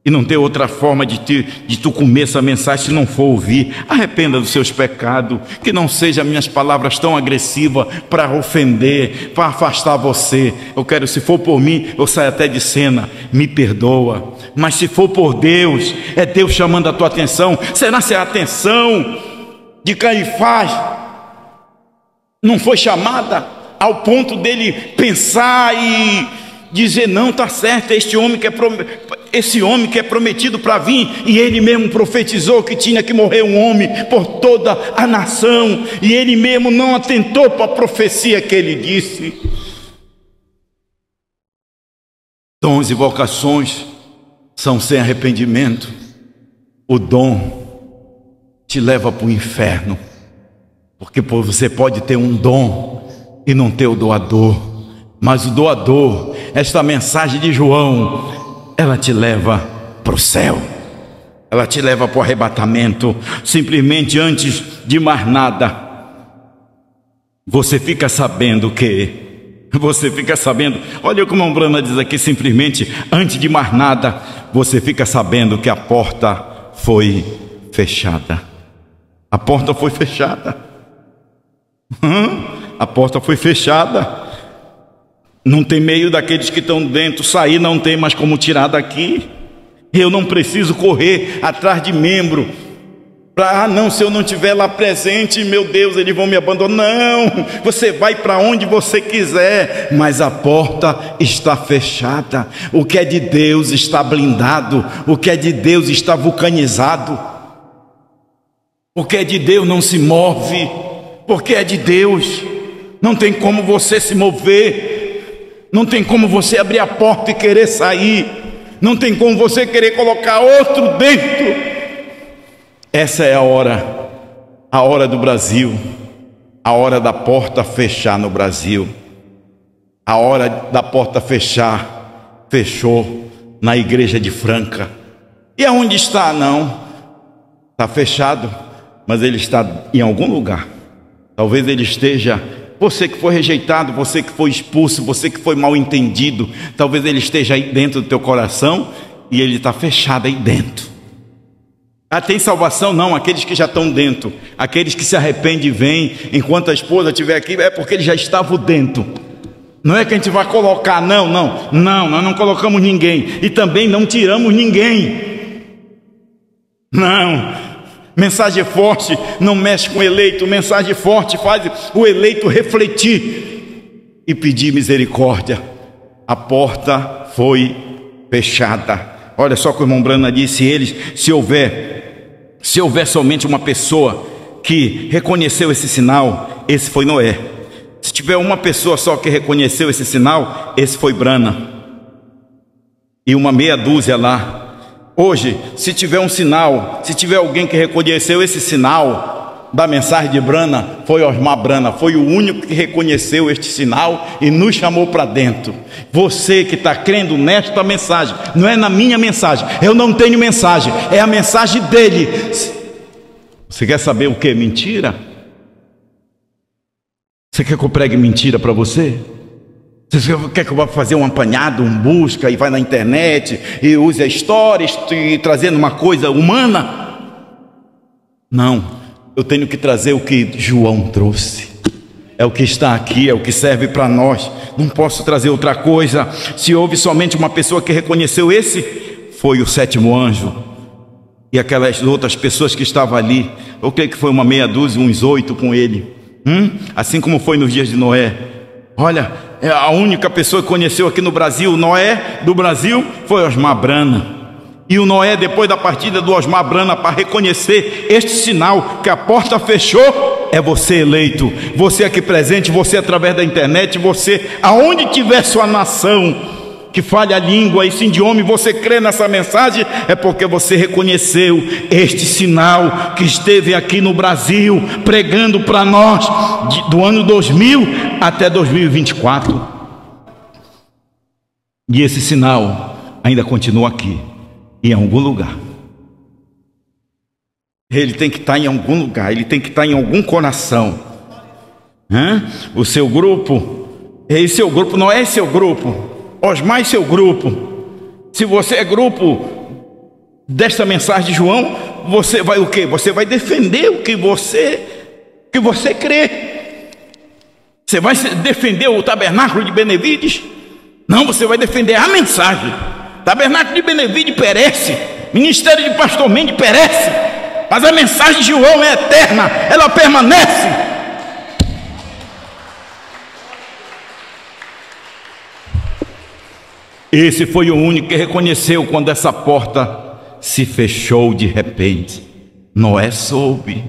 E não tem outra forma de tu comer essa mensagem se não for ouvir. Arrependa dos seus pecados, que não sejam minhas palavras tão agressivas para ofender, para afastar você. Eu quero, se for por mim, eu saio até de cena, me perdoa. Mas se for por Deus, é Deus chamando a tua atenção. Será que a atenção de Caifás não foi chamada ao ponto dele pensar e dizer: não, está certo, esse homem que é prometido para vir, e ele mesmo profetizou que tinha que morrer um homem por toda a nação, e ele mesmo não atentou para a profecia que ele disse. Dons e vocações são sem arrependimento. O dom te leva para o inferno, porque você pode ter um dom e não ter o doador, mas o doador, esta mensagem de João, ela te leva para o céu, ela te leva para o arrebatamento. Simplesmente, antes de mais nada, você fica sabendo olha como a Brana diz aqui, simplesmente, antes de mais nada, você fica sabendo que a porta foi fechada. A porta foi fechada. A porta foi fechada. Não tem meio daqueles que estão dentro sair, não tem mais como tirar daqui. Eu não preciso correr atrás de membro para, não, se eu não estiver lá presente, meu Deus, eles vão me abandonar. Não, você vai para onde você quiser, mas a porta está fechada. O que é de Deus está blindado, o que é de Deus está vulcanizado. O que é de Deus não se move, porque é de Deus. Não tem como você se mover. Não tem como você abrir a porta e querer sair. Não tem como você querer colocar outro dentro. Essa é a hora do Brasil, a hora da porta fechar no Brasil. A hora da porta fechar, fechou na igreja de Franca. E aonde está? Não, está fechado, mas ele está em algum lugar. Talvez ele esteja, você que foi rejeitado, você que foi expulso, você que foi mal entendido, talvez ele esteja aí dentro do teu coração e ele está fechado aí dentro. Ah, tem salvação? Não, aqueles que já estão dentro, aqueles que se arrependem e vêm. Enquanto a esposa estiver aqui, é porque eles já estavam dentro. Não é que a gente vai colocar, não, nós não colocamos ninguém, e também não tiramos ninguém. Não, mensagem forte não mexe com o eleito, mensagem forte faz o eleito refletir e pedir misericórdia. A porta foi fechada. Olha só o que o irmão Brana disse: se houver somente uma pessoa que reconheceu esse sinal, esse foi Noé. Se tiver uma pessoa só que reconheceu esse sinal, esse foi Brana. E uma meia dúzia lá. Hoje, se tiver um sinal, se tiver alguém que reconheceu esse sinal da mensagem de Brana, foi Osmar Brana, foi o único que reconheceu este sinal e nos chamou para dentro. Você que está crendo nesta mensagem, não é na minha mensagem, eu não tenho mensagem, é a mensagem dele. Você quer saber o que é mentira? Você quer que eu pregue mentira para você? Você quer que eu vá fazer um apanhado, um busca e vai na internet e use a história e trazendo uma coisa humana? Não, eu tenho que trazer o que João trouxe. é o que está aqui, é o que serve para nós. Não posso trazer outra coisa. Se houve somente uma pessoa que reconheceu esse, foi o sétimo anjo. E aquelas outras pessoas que estavam ali, eu creio que foi uma meia dúzia, uns 8 com ele. Assim como foi nos dias de Noé. Olha, a única pessoa que conheceu aqui no Brasil, Noé do Brasil, foi Osmar Brana. E o Noé, depois da partida do Osmar Brana, para reconhecer este sinal que a porta fechou, é você eleito, você aqui presente, você através da internet, você aonde tiver sua nação que fale a língua, esse idioma, você crê nessa mensagem, é porque você reconheceu este sinal que esteve aqui no Brasil, pregando para nós, do ano 2000 até 2024. E esse sinal ainda continua aqui, em algum lugar. Ele tem que estar em algum lugar, ele tem que estar em algum coração. O seu grupo, esse seu grupo não é seu grupo. Osmar é seu grupo. Se você é grupo desta mensagem de João, você vai o quê? Você vai defender o que você crê. Você vai defender o tabernáculo de Benevides? Não, você vai defender a mensagem. Tabernáculo de Benevides perece, ministério de pastor Mendes perece, mas a mensagem de João é eterna, ela permanece. Esse foi o único que reconheceu quando essa porta se fechou de repente. Noé soube.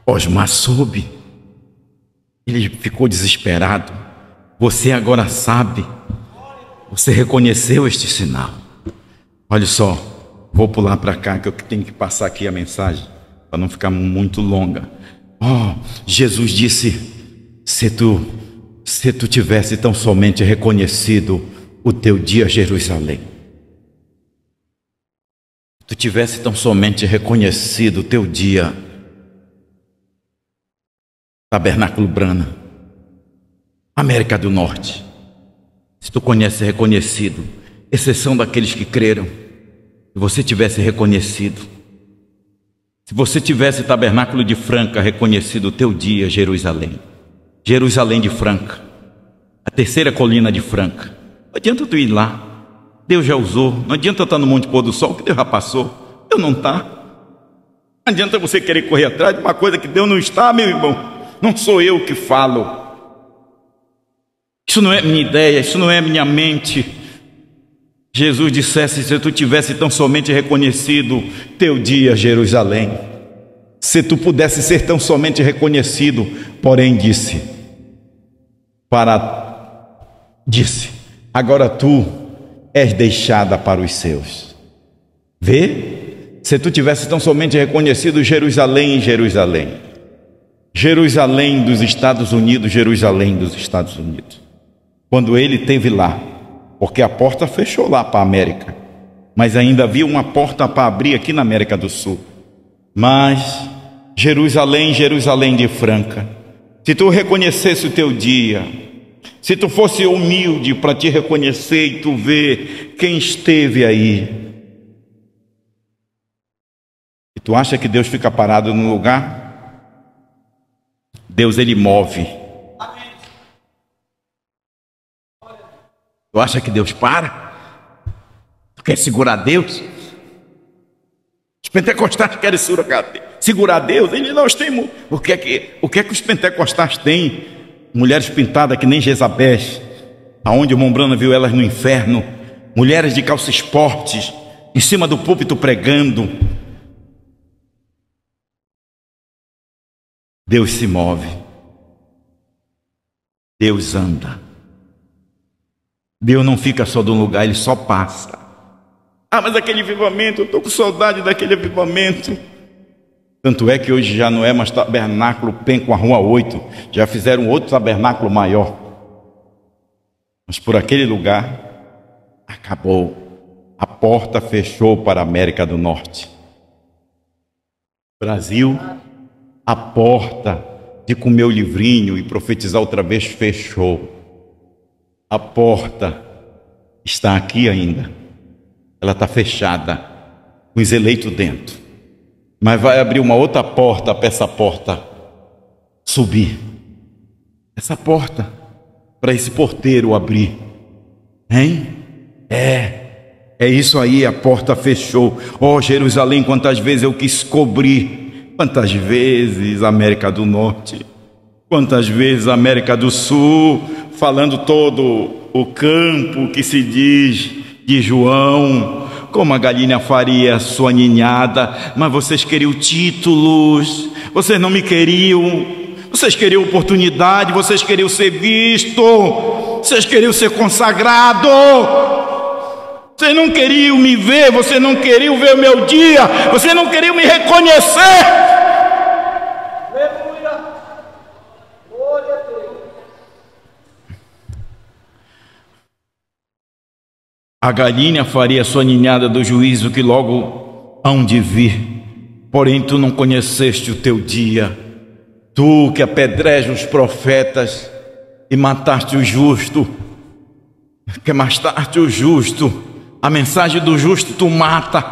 Osmar soube. Ele ficou desesperado. Você agora sabe. Você reconheceu este sinal. Olha só, vou pular para cá que eu tenho que passar aqui a mensagem para não ficar muito longa. Jesus disse: se tu tivesse tão somente reconhecido o teu dia, Jerusalém, tu tivesse tão somente reconhecido o teu dia, Tabernáculo Brana, América do Norte, se tu conhece reconhecido, exceção daqueles que creram, se você tivesse reconhecido, se você tivesse Tabernáculo de Franca reconhecido o teu dia, Jerusalém, Jerusalém de Franca, a terceira colina de Franca, não adianta tu ir lá, Deus já usou. Não adianta eu estar no Monte Pôr do Sol, que Deus já passou, Deus não está. Não adianta você querer correr atrás de uma coisa que Deus não está, meu irmão. Não sou eu que falo, isso não é minha ideia, isso não é minha mente. Jesus dissesse: se tu tivesse tão somente reconhecido teu dia, Jerusalém, se tu pudesse ser tão somente reconhecido, porém disse, agora tu és deixada para os seus. Vê? Se tu tivesse tão somente reconhecido Jerusalém, Jerusalém, Jerusalém dos Estados Unidos, Jerusalém dos Estados Unidos, quando ele esteve lá, porque a porta fechou lá para a América, mas ainda havia uma porta para abrir aqui na América do Sul. Mas Jerusalém, Jerusalém de Franca, se tu reconhecesse o teu dia, se tu fosse humilde para te reconhecer e tu ver quem esteve aí, e tu acha que Deus fica parado no lugar? Deus, ele move. Tu acha que Deus para? Tu quer segurar Deus? Os pentecostais querem segurar Deus. Eles nós temos. O que é que os pentecostais têm? Mulheres pintadas que nem Jezabés, aonde o Mombrana viu elas no inferno. Mulheres de calça esportes, em cima do púlpito pregando. Deus se move. Deus anda. Deus não fica só de um lugar, ele só passa. Mas aquele avivamento, eu estou com saudade daquele avivamento. Tanto é que hoje já não é mais tabernáculo PEN com a Rua 8, já fizeram outro tabernáculo maior. Mas por aquele lugar, acabou. A porta fechou para a América do Norte. Brasil, a porta de comer o livrinho e profetizar outra vez fechou. A porta está aqui ainda. Ela está fechada, com os eleitos dentro. mas vai abrir uma outra porta para essa porta subir. Essa porta, para esse porteiro abrir. Hein? É isso aí, a porta fechou. Oh, Jerusalém, quantas vezes eu quis cobrir. Quantas vezes América do Norte, quantas vezes América do Sul, falando todo o campo que se diz de João, como a galinha faria sua ninhada. Mas vocês queriam títulos, vocês não me queriam, vocês queriam oportunidade, vocês queriam ser visto, vocês queriam ser consagrado, vocês não queriam me ver, vocês não queriam ver o meu dia, vocês não queriam me reconhecer. A galinha faria sua ninhada do juízo que logo hão de vir. Porém tu não conheceste o teu dia, tu que apedrejas os profetas e mataste o justo, que mataste o justo. A mensagem do justo tu mata.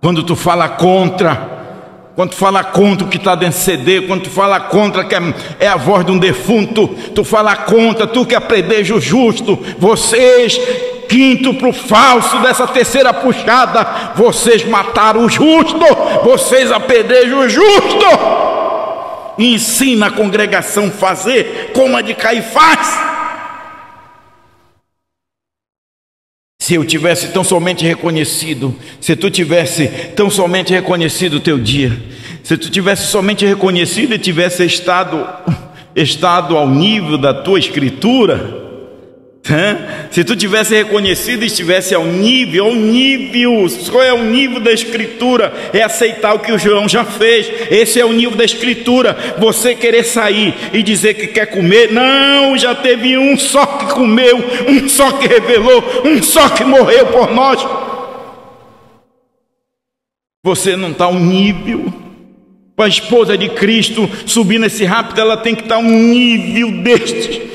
Quando tu fala contra, quando tu fala contra o que está dentro do CD, quando tu fala contra que é a voz de um defunto, tu fala contra, tu que apredeja o justo. Vocês, quinto para o falso dessa terceira puxada, vocês mataram o justo, vocês apedrejam o justo. Ensina a congregação a fazer como a de Caifás. Se eu tivesse tão somente reconhecido, se tu tivesse tão somente reconhecido o teu dia, se tu tivesse somente reconhecido e tivesse estado ao nível da tua escritura, se tu tivesse reconhecido e estivesse ao nível, qual é o nível da escritura? É aceitar o que o João já fez. Esse é o nível da escritura. Você querer sair e dizer que quer comer, não, já teve um só que comeu, um só que revelou, um só que morreu por nós. Você não está ao nível. Para a esposa de Cristo subir nesse rápido, ela tem que estar a um nível deste.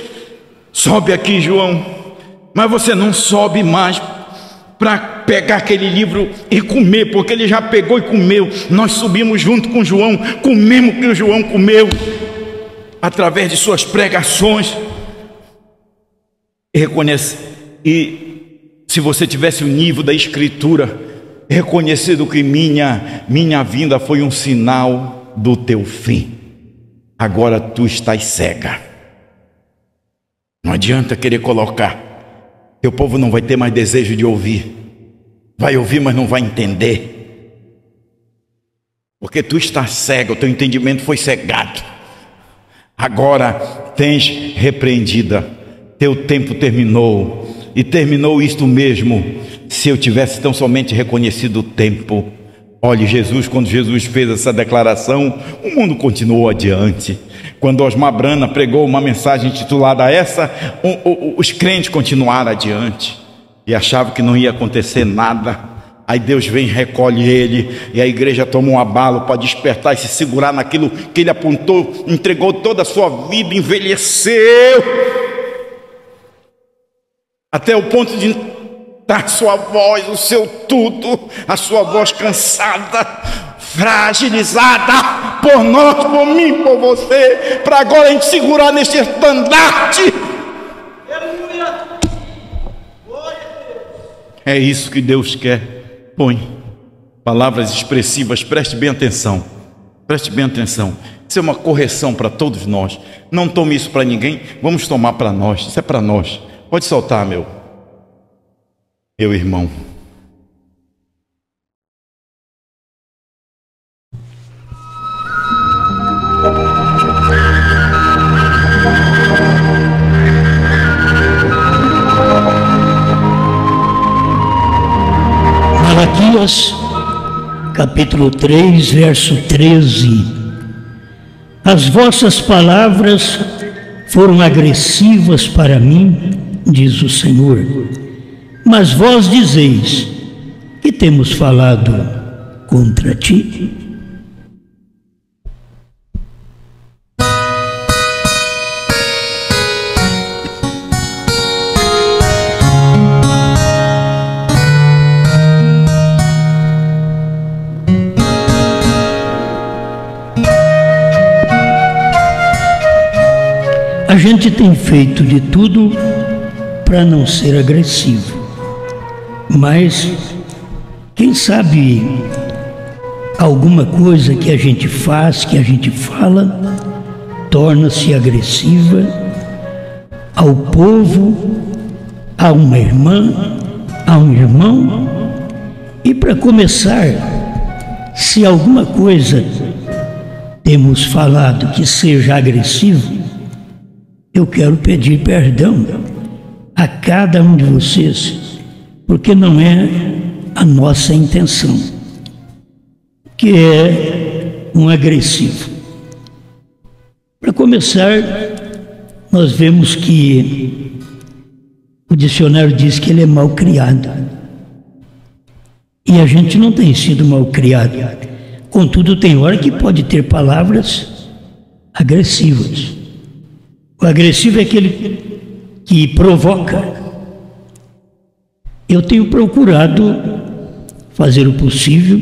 Sobe aqui, João, mas você não sobe mais para pegar aquele livro e comer, porque ele já pegou e comeu. Nós subimos junto com João, comemos o que o João comeu, através de suas pregações. E se você tivesse o nível da escritura, reconhecido que minha vinda foi um sinal do teu fim. Agora tu estás cega. Não adianta querer colocar. Teu povo não vai ter mais desejo de ouvir. Vai ouvir, mas não vai entender. Porque tu estás cego, o teu entendimento foi cegado. Agora tens repreendida. Teu tempo terminou. E terminou isto mesmo. Se eu tivesse tão somente reconhecido o tempo. Olhe, quando Jesus fez essa declaração, o mundo continuou adiante. Quando Osmar Brana pregou uma mensagem intitulada essa, os crentes continuaram adiante e achavam que não ia acontecer nada. Aí Deus vem e recolhe ele, e a igreja toma um abalo para despertar e se segurar naquilo que ele apontou, entregou toda a sua vida, envelheceu até o ponto de dar sua voz, o seu tudo, a sua voz cansada, fragilizada por nós, por mim, por você, para agora a gente segurar neste estandarte. É isso que Deus quer. Põe palavras expressivas, preste bem atenção, preste bem atenção. Isso é uma correção para todos nós. Não tome isso para ninguém, vamos tomar para nós. Isso é para nós. Pode soltar, meu irmão. Malaquias, capítulo 3, verso 13. As vossas palavras foram agressivas para mim, diz o Senhor, mas vós dizeis que temos falado contra ti. gente tem feito de tudo para não ser agressivo, mas quem sabe alguma coisa que a gente faz, que a gente fala, torna-se agressiva ao povo, a uma irmã, a um irmão. E para começar, se alguma coisa temos falado que seja agressivo, eu quero pedir perdão a cada um de vocês, porque não é a nossa intenção, que é um agressivo. Para começar, nós vemos que o dicionário diz que ele é mal criado. E a gente não tem sido mal criado. Contudo, tem hora que pode ter palavras agressivas. O agressivo é aquele que provoca. Eu tenho procurado fazer o possível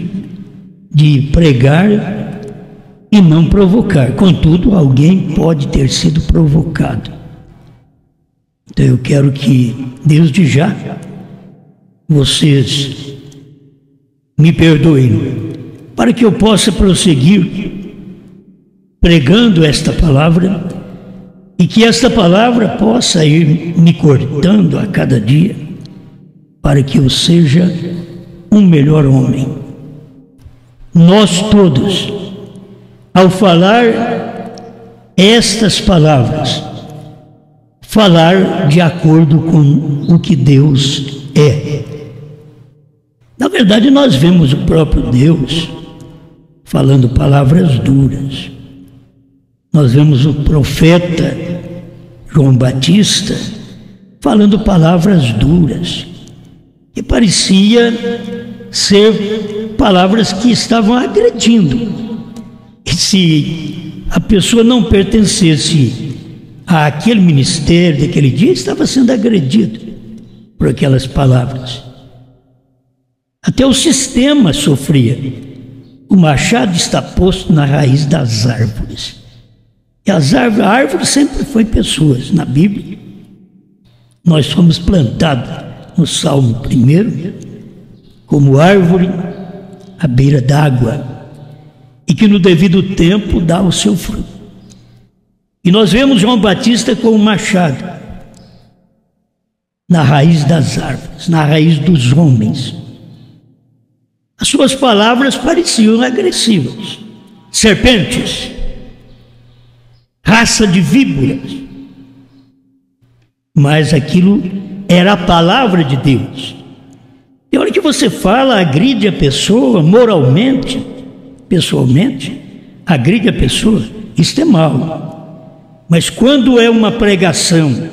de pregar e não provocar. Contudo, alguém pode ter sido provocado. Então eu quero que, desde já, vocês me perdoem, para que eu possa prosseguir pregando esta palavra e que esta palavra possa ir me cortando a cada dia, para que eu seja um melhor homem. Nós todos, ao falar estas palavras, falar de acordo com o que Deus é. Na verdade, nós vemos o próprio Deus falando palavras duras. Nós vemos o profeta João Batista falando palavras duras, que parecia ser palavras que estavam agredindo. E se a pessoa não pertencesse àquele ministério daquele dia, estava sendo agredido por aquelas palavras. Até o sistema sofria. O machado está posto na raiz das árvores. E a árvore sempre foi pessoas. Na Bíblia, nós fomos plantados no Salmo 1 como árvore à beira d'água, e que no devido tempo dá o seu fruto. E nós vemos João Batista com o machado na raiz das árvores, na raiz dos homens. As suas palavras pareciam agressivas. Serpentes, raça de víboras. Mas aquilo era a palavra de Deus. E a hora que você fala, agride a pessoa moralmente, pessoalmente, agride a pessoa, isto é mal. Mas quando é uma pregação,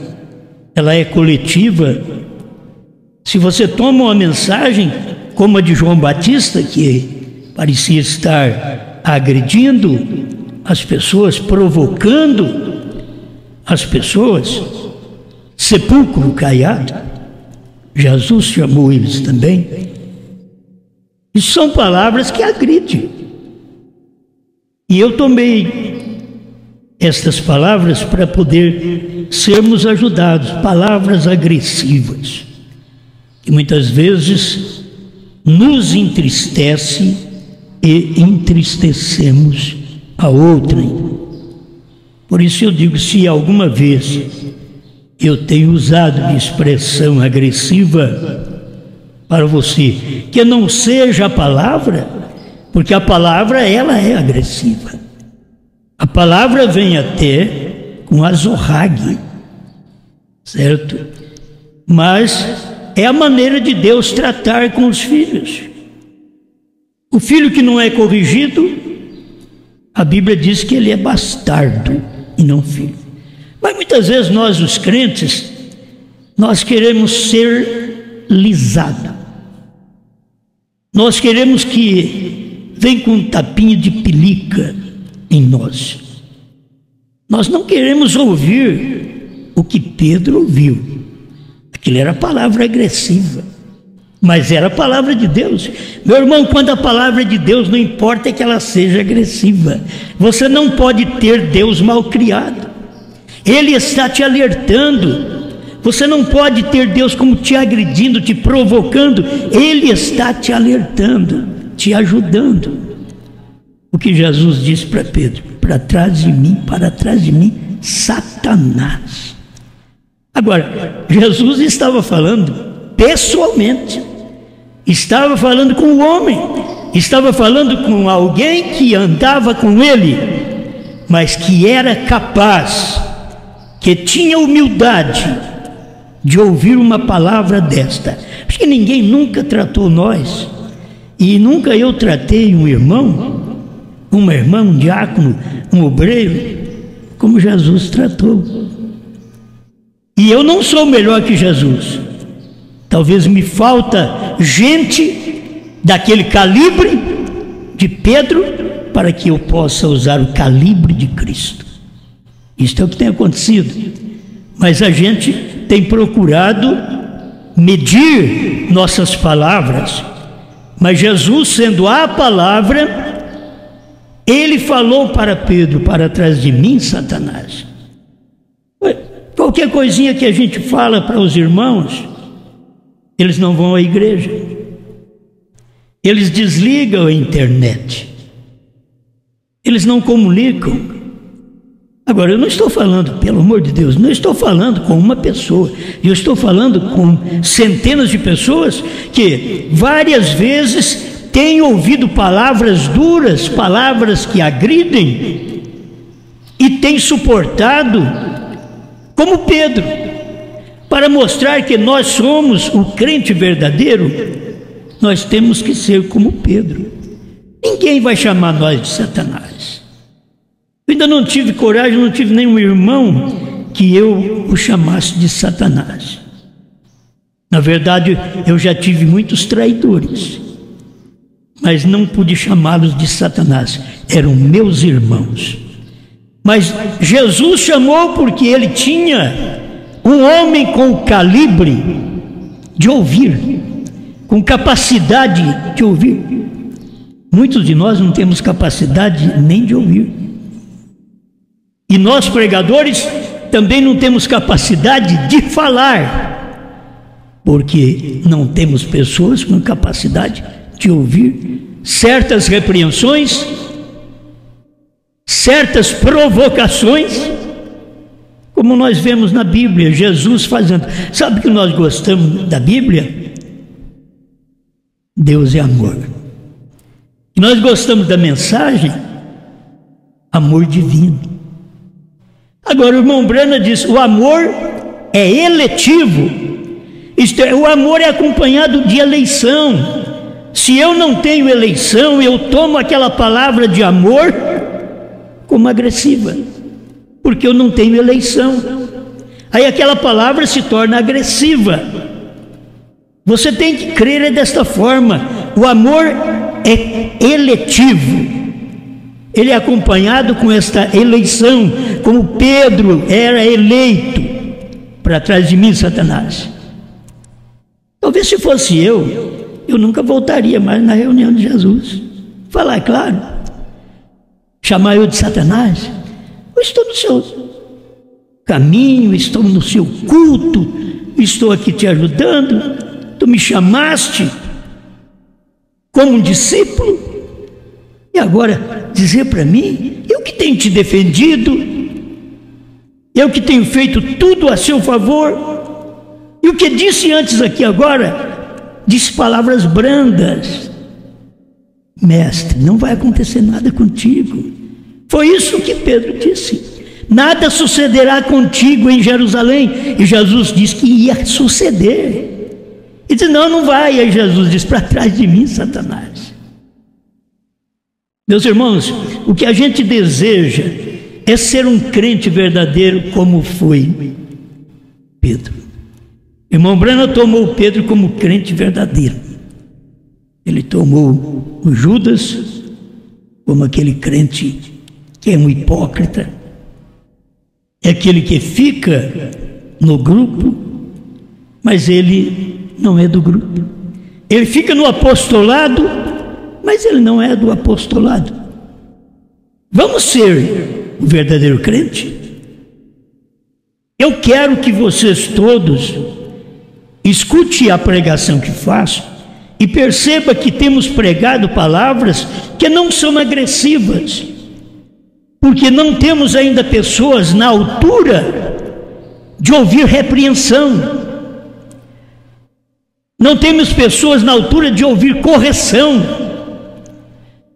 ela é coletiva, se você toma uma mensagem como a de João Batista, que parecia estar agredindo as pessoas, provocando as pessoas, sepulcro caiado, Jesus chamou eles também. Isso são palavras que agridem. E eu tomei estas palavras para poder sermos ajudados, palavras agressivas, que muitas vezes nos entristece e entristecemos a outrem. Por isso eu digo, se alguma vez eu tenho usado de expressão agressiva para você, que não seja a palavra, porque a palavra ela é agressiva. A palavra vem até com azorrague, certo? Mas é a maneira de Deus tratar com os filhos. O filho que não é corrigido, a Bíblia diz que ele é bastardo e não filho. Mas muitas vezes nós, os crentes, nós queremos ser lisados. Nós queremos que venha com um tapinha de pelica em nós. Nós não queremos ouvir o que Pedro ouviu. Aquilo era palavra agressiva, mas era a palavra de Deus. Meu irmão, quando a palavra de Deus, não importa que ela seja agressiva, você não pode ter Deus mal criado. Ele está te alertando. Você não pode ter Deus como te agredindo, te provocando. Ele está te alertando, te ajudando. O que Jesus disse para Pedro: para trás de mim, Satanás. Agora, Jesus estava falando pessoalmente, estava falando com o homem, estava falando com alguém que andava com ele, mas que era capaz, que tinha humildade de ouvir uma palavra desta. Porque ninguém nunca tratou nós, e nunca eu tratei um irmão, uma irmã, um diácono, um obreiro, como Jesus tratou. E eu não sou melhor que Jesus. Talvez me falta gente daquele calibre de Pedro para que eu possa usar o calibre de Cristo. Isto é o que tem acontecido. Mas a gente tem procurado medir nossas palavras. Mas Jesus, sendo a palavra, ele falou para Pedro: para trás de mim, Satanás. Qualquer coisinha que a gente fala para os irmãos, eles não vão à igreja, eles desligam a internet, eles não comunicam. Agora, eu não estou falando, pelo amor de Deus, não estou falando com uma pessoa, eu estou falando com centenas de pessoas que várias vezes têm ouvido palavras duras, palavras que agridem, e têm suportado, como Pedro, para mostrar que nós somos o crente verdadeiro. Nós temos que ser como Pedro. Ninguém vai chamar nós de Satanás. Eu ainda não tive coragem, não tive nenhum irmão que eu o chamasse de Satanás. Na verdade, eu já tive muitos traidores, mas não pude chamá-los de Satanás. Eram meus irmãos. Mas Jesus chamou porque ele tinha um homem com o calibre de ouvir, com capacidade de ouvir. Muitos de nós não temos capacidade nem de ouvir. E nós, pregadores, também não temos capacidade de falar, porque não temos pessoas com capacidade de ouvir certas repreensões, certas provocações, como nós vemos na Bíblia, Jesus fazendo. Sabe o que nós gostamos da Bíblia? Deus é amor. E nós gostamos da mensagem, amor divino. Agora o irmão Brana diz: o amor é eletivo. Isto é, o amor é acompanhado de eleição. Se eu não tenho eleição, eu tomo aquela palavra de amor como agressiva, porque eu não tenho eleição. Aí aquela palavra se torna agressiva. Você tem que crer desta forma: o amor é eletivo, ele é acompanhado com esta eleição, como Pedro era eleito. Para trás de mim, Satanás. Talvez se fosse eu nunca voltaria mais na reunião de Jesus. Falar, claro, chamar eu de Satanás. Eu estou no seu caminho, estou no seu culto, estou aqui te ajudando, tu me chamaste como um discípulo, e agora dizer para mim, eu que tenho te defendido, eu que tenho feito tudo a seu favor, e o que disse antes aqui agora, disse palavras brandas: mestre, não vai acontecer nada contigo. Foi isso que Pedro disse: nada sucederá contigo em Jerusalém. E Jesus disse que ia suceder. E disse: não vai. E aí Jesus disse: para trás de mim, Satanás. Meus irmãos, o que a gente deseja é ser um crente verdadeiro, como foi Pedro. Irmão Brana tomou Pedro como crente verdadeiro. Ele tomou o Judas como aquele crente que é um hipócrita, é aquele que fica no grupo, mas ele não é do grupo. Ele fica no apostolado, mas ele não é do apostolado. Vamos ser o verdadeiro crente? Eu quero que vocês todos escute a pregação que faço e perceba que temos pregado palavras que não são agressivas, porque não temos ainda pessoas na altura de ouvir repreensão. Não temos pessoas na altura de ouvir correção.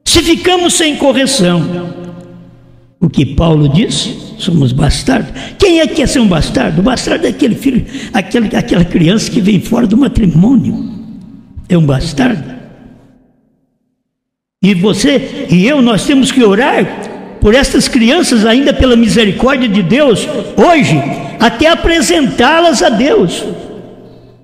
Se ficamos sem correção, o que Paulo disse, somos bastardos. Quem é que quer ser um bastardo? O bastardo é aquele filho, aquela criança que vem fora do matrimônio. É um bastardo. E você e eu, nós temos que orar por estas crianças ainda pela misericórdia de Deus, hoje, até apresentá-las a Deus.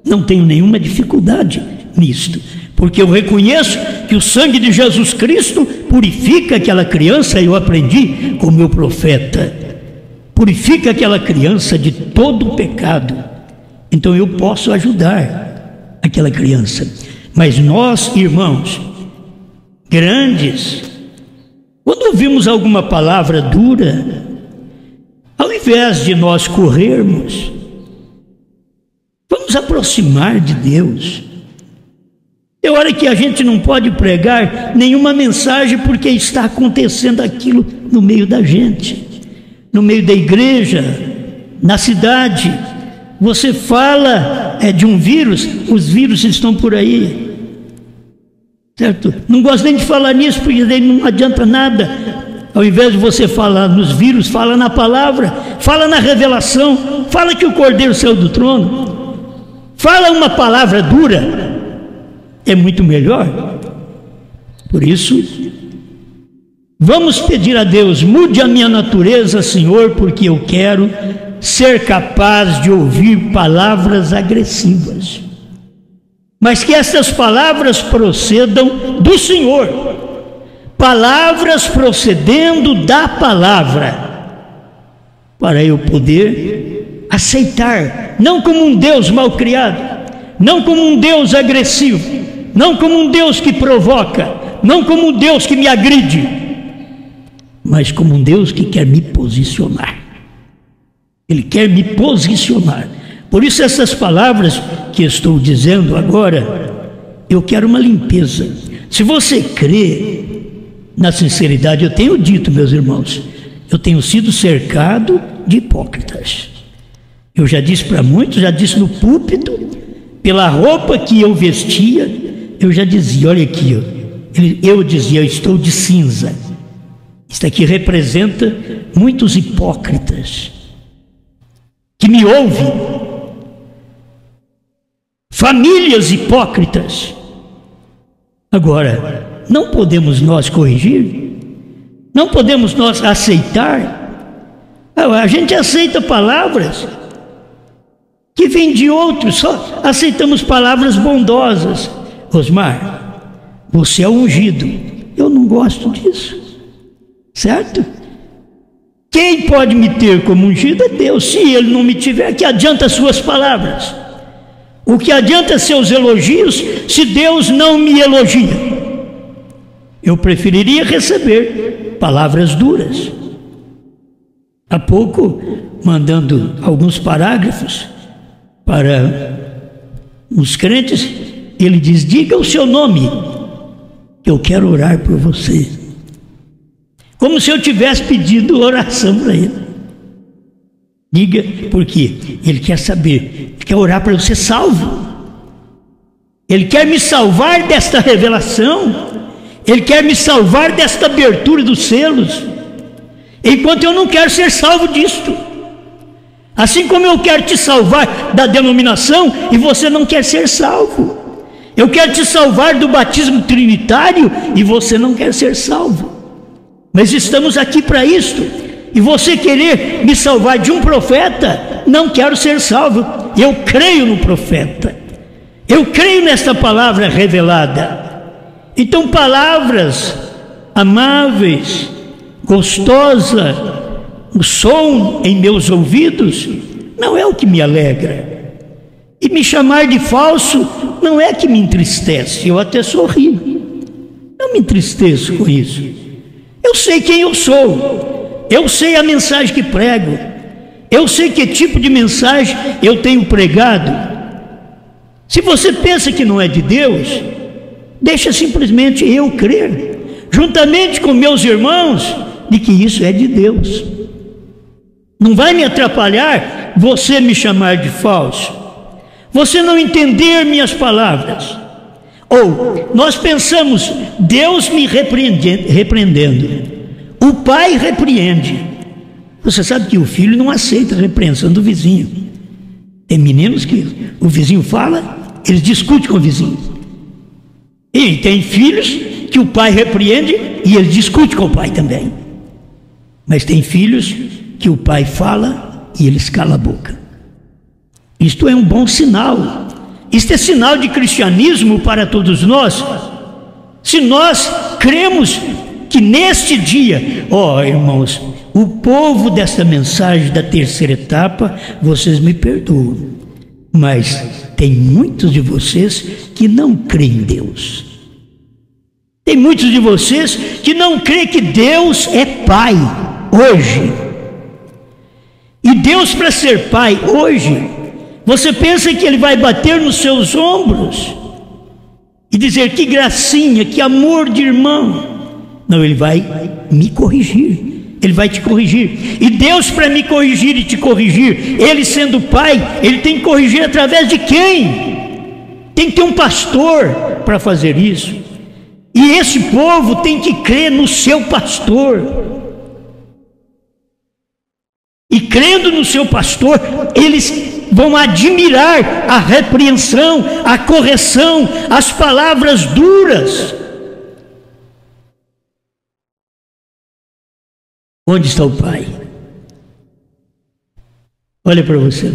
Não tenho nenhuma dificuldade nisto, porque eu reconheço que o sangue de Jesus Cristo purifica aquela criança. Eu aprendi com o meu profeta, purifica aquela criança de todo o pecado. Então eu posso ajudar aquela criança. Mas nós, irmãos, grandes, quando ouvimos alguma palavra dura, ao invés de nós corrermos, vamos aproximar de Deus. É hora que a gente não pode pregar nenhuma mensagem porque está acontecendo aquilo no meio da gente, no meio da igreja, na cidade. Você fala de um vírus, os vírus estão por aí, certo? Não gosto nem de falar nisso porque daí não adianta nada. Ao invés de você falar nos vírus, fala na palavra, fala na revelação, fala que o Cordeiro saiu do trono, fala uma palavra dura. É muito melhor. Por isso, vamos pedir a Deus: mude a minha natureza, Senhor, porque eu quero ser capaz de ouvir palavras agressivas, mas que essas palavras procedam do Senhor, palavras procedendo da palavra, para eu poder aceitar, não como um Deus mal criado, não como um Deus agressivo, não como um Deus que provoca, não como um Deus que me agride, mas como um Deus que quer me posicionar. Ele quer me posicionar. Por isso essas palavras que estou dizendo agora, eu quero uma limpeza. Se você crê na sinceridade, eu tenho dito, meus irmãos, eu tenho sido cercado de hipócritas. Eu já disse para muitos, já disse no púlpito, pela roupa que eu vestia, eu já dizia: olha aqui, eu dizia, eu estou de cinza. Isso aqui representa muitos hipócritas que me ouvem, famílias hipócritas. Agora, não podemos nós corrigir, não podemos nós aceitar. A gente aceita palavras que vêm de outros, só aceitamos palavras bondosas. Osmar, você é ungido. Eu não gosto disso, certo? Quem pode me ter como ungido é Deus. Se Ele não me tiver, que adianta as suas palavras? O que adianta seus elogios se Deus não me elogia? Eu preferiria receber palavras duras. Há pouco, mandando alguns parágrafos para os crentes, ele diz: diga o seu nome, que eu quero orar por você. Como se eu tivesse pedido oração para ele. Diga, porque ele quer saber, ele quer orar para eu ser salvo. Ele quer me salvar desta revelação, ele quer me salvar desta abertura dos selos, enquanto eu não quero ser salvo disto. Assim como eu quero te salvar da denominação e você não quer ser salvo. Eu quero te salvar do batismo trinitário e você não quer ser salvo. Mas estamos aqui para isto. E você querer me salvar de um profeta, não quero ser salvo. Eu creio no profeta, eu creio nesta palavra revelada. Então, palavras amáveis, gostosa, o som em meus ouvidos não é o que me alegra. E me chamar de falso não é que me entristece. Eu até sorri, não me entristeço com isso. Eu sei quem eu sou, eu sei a mensagem que prego, Eu sei que tipo de mensagem eu tenho pregado. Se você pensa que não é de Deus, deixa simplesmente eu crer, juntamente com meus irmãos, de que isso é de Deus. Não vai me atrapalhar você me chamar de falso, você não entender minhas palavras. Ou nós pensamos, Deus me repreendendo, o pai repreende. Você sabe que o filho não aceita a repreensão do vizinho. Tem meninos que o vizinho fala, eles discutem com o vizinho. E tem filhos que o pai repreende e ele discute com o pai também. Mas tem filhos que o pai fala e eles calam a boca. Isto é um bom sinal. Isto é sinal de cristianismo para todos nós. Se nós cremos que neste dia, irmãos, o povo desta mensagem da terceira etapa, vocês me perdoam, mas tem muitos de vocês que não creem em Deus. Tem muitos de vocês que não creem que Deus é Pai hoje. E Deus, para ser Pai hoje, você pensa que Ele vai bater nos seus ombros e dizer que gracinha, que amor de irmão. Não, Ele vai me corrigir. Ele vai te corrigir. E Deus, para me corrigir e te corrigir, Ele sendo Pai, Ele tem que corrigir através de quem? Tem que ter um pastor para fazer isso. E esse povo tem que crer no seu pastor. E crendo no seu pastor, eles vão admirar a repreensão, a correção, as palavras duras. Onde está o Pai? Olha para você.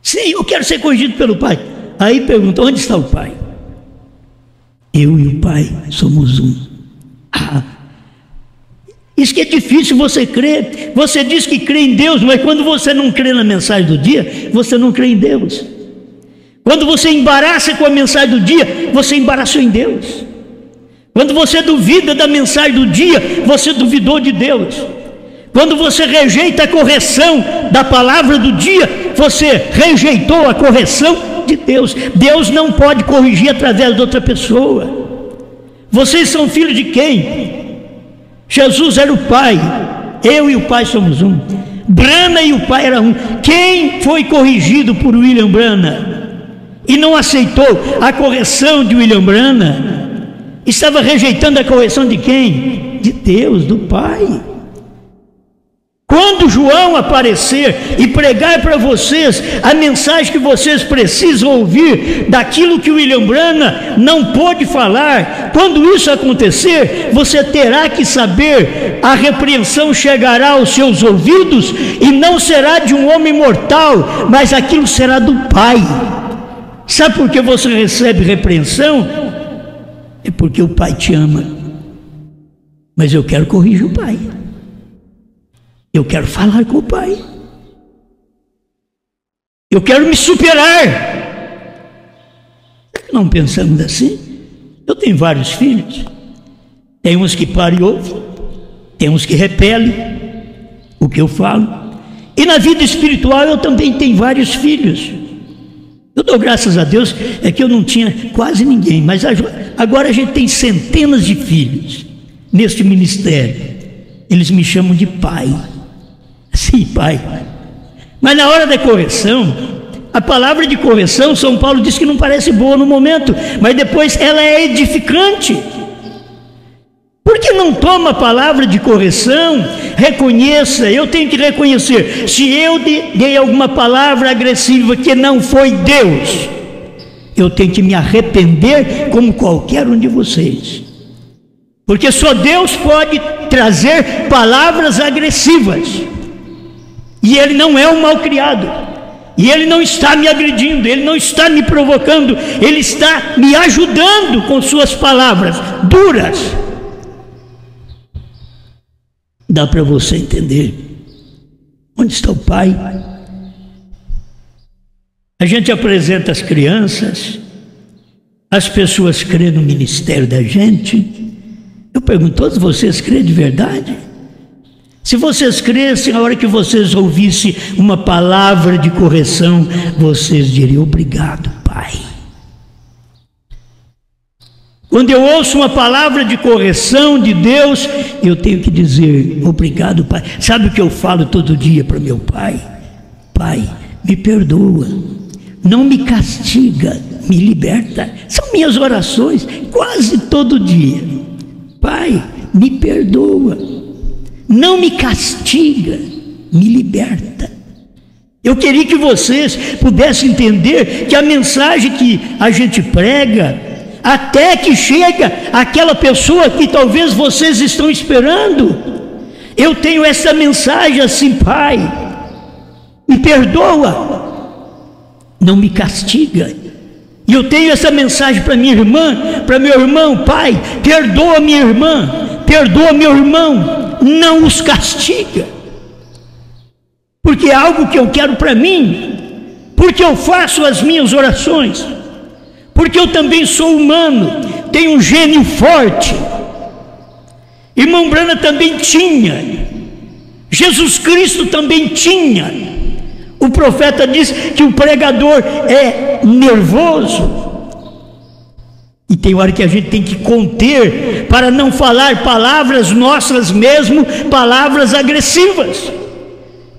Sim, eu quero ser corrigido pelo Pai. Aí pergunta, onde está o Pai? Eu e o Pai somos um. Isso que é difícil você crer. Você diz que crê em Deus, mas quando você não crê na mensagem do dia, você não crê em Deus. Quando você embaraça com a mensagem do dia, você embaraçou em Deus. Quando você duvida da mensagem do dia, você duvidou de Deus. Quando você rejeita a correção da palavra do dia, você rejeitou a correção de Deus. Deus não pode corrigir através de outra pessoa. Vocês são filhos de quem? Jesus era o Pai, eu e o Pai somos um. Brana e o Pai eram um. Quem foi corrigido por William Brana e não aceitou a correção de William Brana, estava rejeitando a correção de quem? De Deus, do Pai. Quando João aparecer e pregar para vocês a mensagem que vocês precisam ouvir, daquilo que William Brana não pôde falar, quando isso acontecer, você terá que saber, a repreensão chegará aos seus ouvidos e não será de um homem mortal, mas aquilo será do Pai. Sabe por que você recebe repreensão? É porque o Pai te ama. Mas eu quero corrigir o Pai. Eu quero falar com o Pai. Eu quero me superar. Não pensamos assim? Eu tenho vários filhos. Tem uns que param e ouvem. Tem uns que repelem o que eu falo. E na vida espiritual eu também tenho vários filhos. Eu dou graças a Deus, é que eu não tinha quase ninguém, mas agora a gente tem centenas de filhos neste ministério. Eles me chamam de pai. Sim, pai. Mas na hora da correção, a palavra de correção, São Paulo diz que não parece boa no momento, mas depois ela é edificante. Por que não toma a palavra de correção? Reconheça, eu tenho que reconhecer. Se eu dei alguma palavra agressiva que não foi Deus, eu tenho que me arrepender como qualquer um de vocês. Porque só Deus pode trazer palavras agressivas. E Ele não é um malcriado. E Ele não está me agredindo, Ele não está me provocando, Ele está me ajudando com suas palavras duras. Dá para você entender onde está o Pai? A gente apresenta as crianças, as pessoas creem no ministério da gente. Eu pergunto, todos vocês creem de verdade? Se vocês crescem, a hora que vocês ouvissem uma palavra de correção, vocês diriam: obrigado, Pai. Quando eu ouço uma palavra de correção de Deus, eu tenho que dizer: obrigado, Pai. Sabe o que eu falo todo dia para meu pai? Pai, me perdoa, não me castiga, me liberta. São minhas orações quase todo dia. Pai, me perdoa, não me castiga, me liberta. Eu queria que vocês pudessem entender que a mensagem que a gente prega, até que chega aquela pessoa que talvez vocês estão esperando, eu tenho essa mensagem assim: Pai, me perdoa, não me castiga. E eu tenho essa mensagem para minha irmã, para meu irmão: Pai, perdoa minha irmã, perdoa meu irmão, não os castiga. Porque é algo que eu quero para mim, porque eu faço as minhas orações, porque eu também sou humano, tenho um gênio forte. Irmão Brana também tinha, Jesus Cristo também tinha. O profeta diz que o pregador é nervoso, e tem hora que a gente tem que conter para não falar palavras nossas mesmo, palavras agressivas,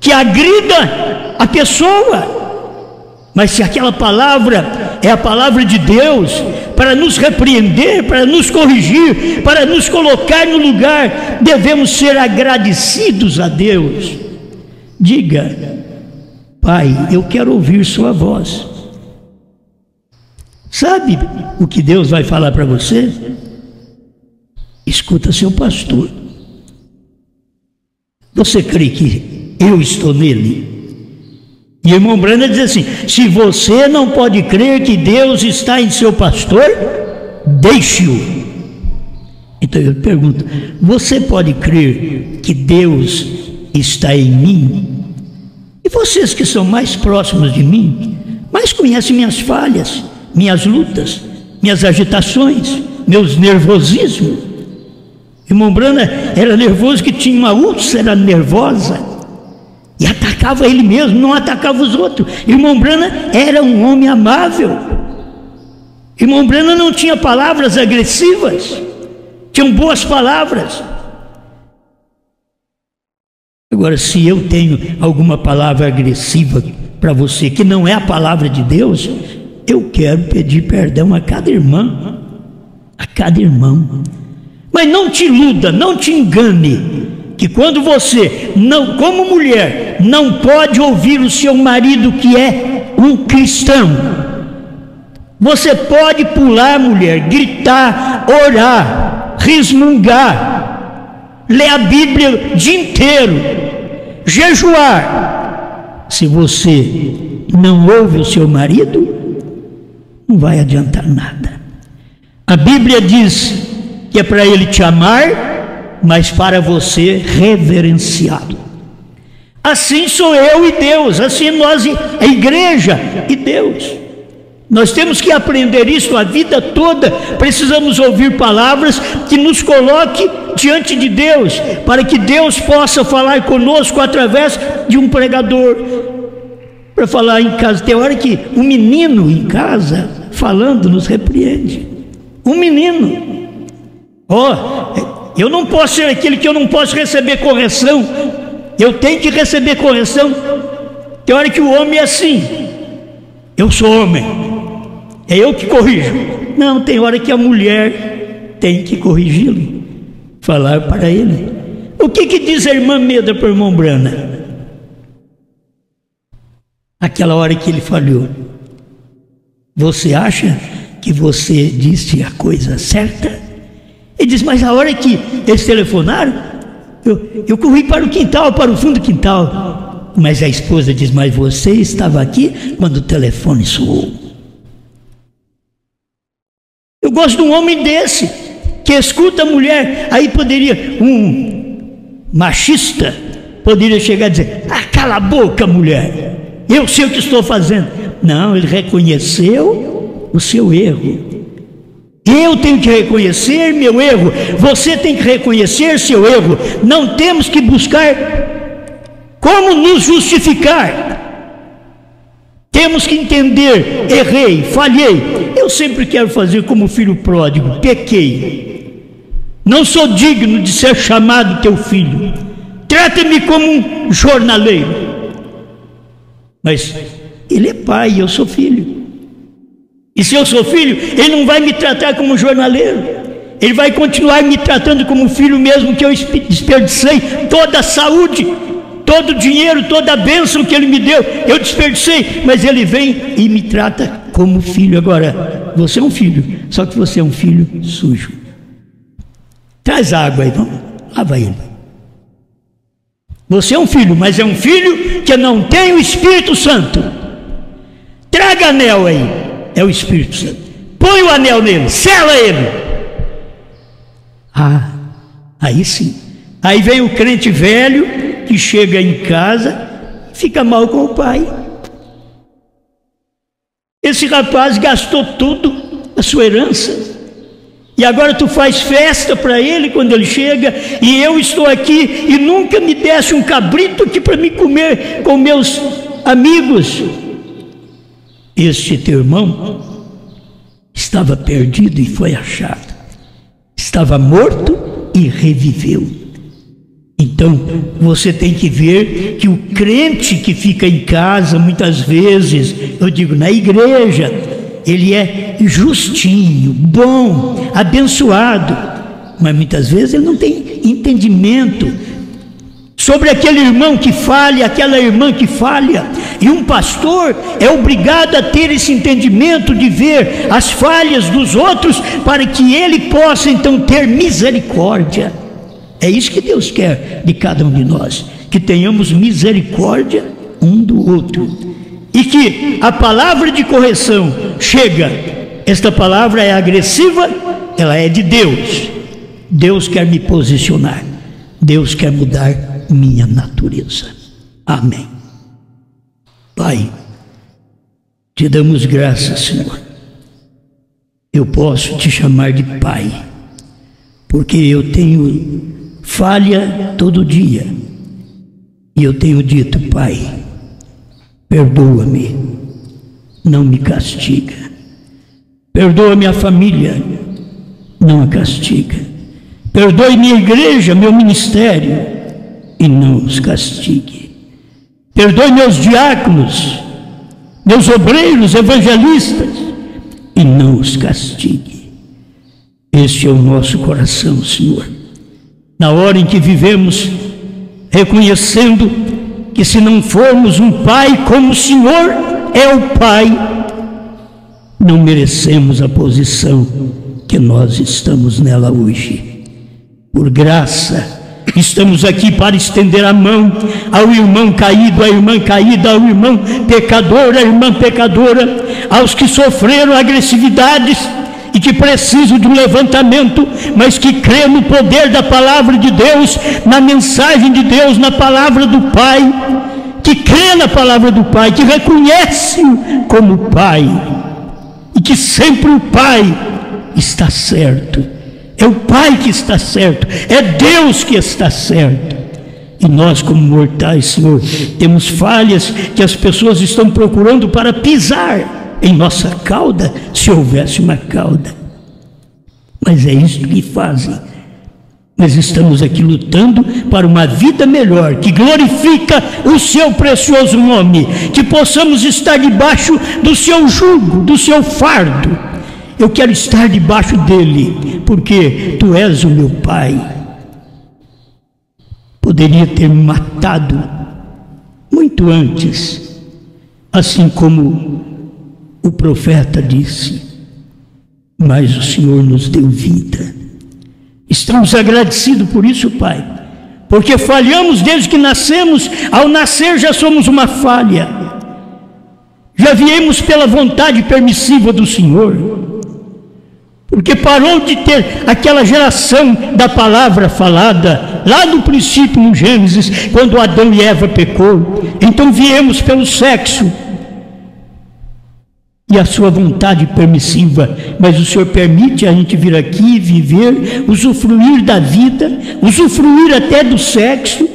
que agrida a pessoa. Mas se aquela palavra é a palavra de Deus, para nos repreender, para nos corrigir, para nos colocar no lugar, devemos ser agradecidos a Deus. Diga: Pai, eu quero ouvir sua voz. Sabe o que Deus vai falar para você? Escuta seu pastor. Você crê que eu estou nele? E o irmão Brana diz assim: se você não pode crer que Deus está em seu pastor, deixe-o. Então eu pergunto: você pode crer que Deus está em mim? E vocês que são mais próximos de mim, mais conhecem minhas falhas, minhas lutas, minhas agitações, meus nervosismos. Irmão Brana era nervoso, que tinha uma úlcera nervosa, e atacava ele mesmo, não atacava os outros. Irmão Brana era um homem amável. Irmão Brana não tinha palavras agressivas, tinham boas palavras. Agora, se eu tenho alguma palavra agressiva para você, que não é a palavra de Deus, eu quero pedir perdão a cada irmã, a cada irmão. Mas não te iluda, não te engane, que quando você, não, como mulher, não pode ouvir o seu marido que é um cristão, você pode pular, mulher, gritar, orar, resmungar, ler a Bíblia o dia inteiro, jejuar. Se você não ouve o seu marido, não vai adiantar nada. A Bíblia diz que é para ele te amar, mas para você reverenciá-lo. Assim sou eu e Deus, assim nós, a igreja e Deus. Nós temos que aprender isso a vida toda. Precisamos ouvir palavras que nos coloquem diante de Deus, para que Deus possa falar conosco através de um pregador. Para falar em casa, tem hora que um menino em casa falando nos repreende. Um menino. Eu não posso ser aquele que eu não posso receber correção. Eu tenho que receber correção. Tem hora que o homem é assim: eu sou homem, é eu que corrijo. Não, tem hora que a mulher tem que corrigi-lo, falar para ele. O que diz a irmã Meda para o irmão Brana? Aquela hora que ele falhou: você acha que você disse a coisa certa? Ele diz: mas a hora que eles telefonaram, eu corri para o quintal, para o fundo do quintal. Mas a esposa diz: mas você estava aqui quando o telefone soou. Eu gosto de um homem desse, que escuta a mulher. Aí poderia, um machista poderia chegar e dizer: cala a boca, mulher, eu sei o que estou fazendo. Não, ele reconheceu o seu erro. Eu tenho que reconhecer meu erro, você tem que reconhecer seu erro. Não temos que buscar como nos justificar. Temos que entender: errei, falhei. Eu sempre quero fazer como filho pródigo: pequei, não sou digno de ser chamado teu filho, trata-me como um jornaleiro. Mas ele é pai e eu sou filho. E se eu sou filho, ele não vai me tratar como jornaleiro, ele vai continuar me tratando como filho, mesmo que eu desperdicei toda a saúde, todo o dinheiro, toda a bênção que ele me deu, eu desperdicei, mas ele vem e me trata como filho. Agora, você é um filho, só que você é um filho sujo. Traz água aí, vamos, lava ele. Você é um filho, mas é um filho que não tem o Espírito Santo. Traga anel aí. É o Espírito Santo. Põe o anel nele, sela ele. Ah, aí sim. Aí vem o crente velho que chega em casa e fica mal com o pai. Esse rapaz gastou tudo a sua herança. E agora tu faz festa para ele quando ele chega, e eu estou aqui e nunca me desse um cabrito aqui para me comer com meus amigos. Este teu irmão estava perdido e foi achado, estava morto e reviveu. Então você tem que ver que o crente que fica em casa, muitas vezes, eu digo na igreja, ele é justinho, bom, abençoado, mas muitas vezes ele não tem entendimento sobre aquele irmão que falha, aquela irmã que falha. E um pastor é obrigado a ter esse entendimento de ver as falhas dos outros, para que ele possa então ter misericórdia. É isso que Deus quer de cada um de nós, que tenhamos misericórdia um do outro, e que a palavra de correção chega. Esta palavra é agressiva, ela é de Deus. Deus quer me posicionar, Deus quer mudar minha natureza. Amém. Pai, te damos graças, Senhor. Eu posso te chamar de Pai, porque eu tenho falha todo dia, e eu tenho dito: Pai, perdoa-me, não me castiga. Perdoa minha família, não a castiga. Perdoe minha igreja, meu ministério, e não os castigue. Perdoe meus diáconos, meus obreiros, evangelistas, e não os castigue. Este é o nosso coração, Senhor. Na hora em que vivemos, reconhecendo que se não formos um pai como o Senhor é o Pai, não merecemos a posição que nós estamos nela hoje. Por graça, estamos aqui para estender a mão ao irmão caído, à irmã caída, ao irmão pecador, à irmã pecadora, aos que sofreram agressividades e que precisam de um levantamento, mas que crê no poder da palavra de Deus, na mensagem de Deus, na palavra do Pai, que crê na palavra do Pai, que reconhece-o como Pai, e que sempre o Pai está certo. É o Pai que está certo, é Deus que está certo. E nós, como mortais, Senhor, temos falhas que as pessoas estão procurando para pisar em nossa cauda, se houvesse uma cauda. Mas é isso que fazem. Nós estamos aqui lutando para uma vida melhor, que glorifica o seu precioso nome, que possamos estar debaixo do seu jugo, do seu fardo. Eu quero estar debaixo dele, porque tu és o meu Pai. Poderia ter me matado muito antes, assim como o profeta disse, mas o Senhor nos deu vida. Estamos agradecidos por isso, Pai, porque falhamos desde que nascemos. Ao nascer já somos uma falha, já viemos pela vontade permissiva do Senhor, porque parou de ter aquela geração da palavra falada lá no princípio, no Gênesis, quando Adão e Eva pecou. Então viemos pelo sexo, e a sua vontade permissiva, mas o Senhor permite a gente vir aqui, viver, usufruir da vida, usufruir até do sexo,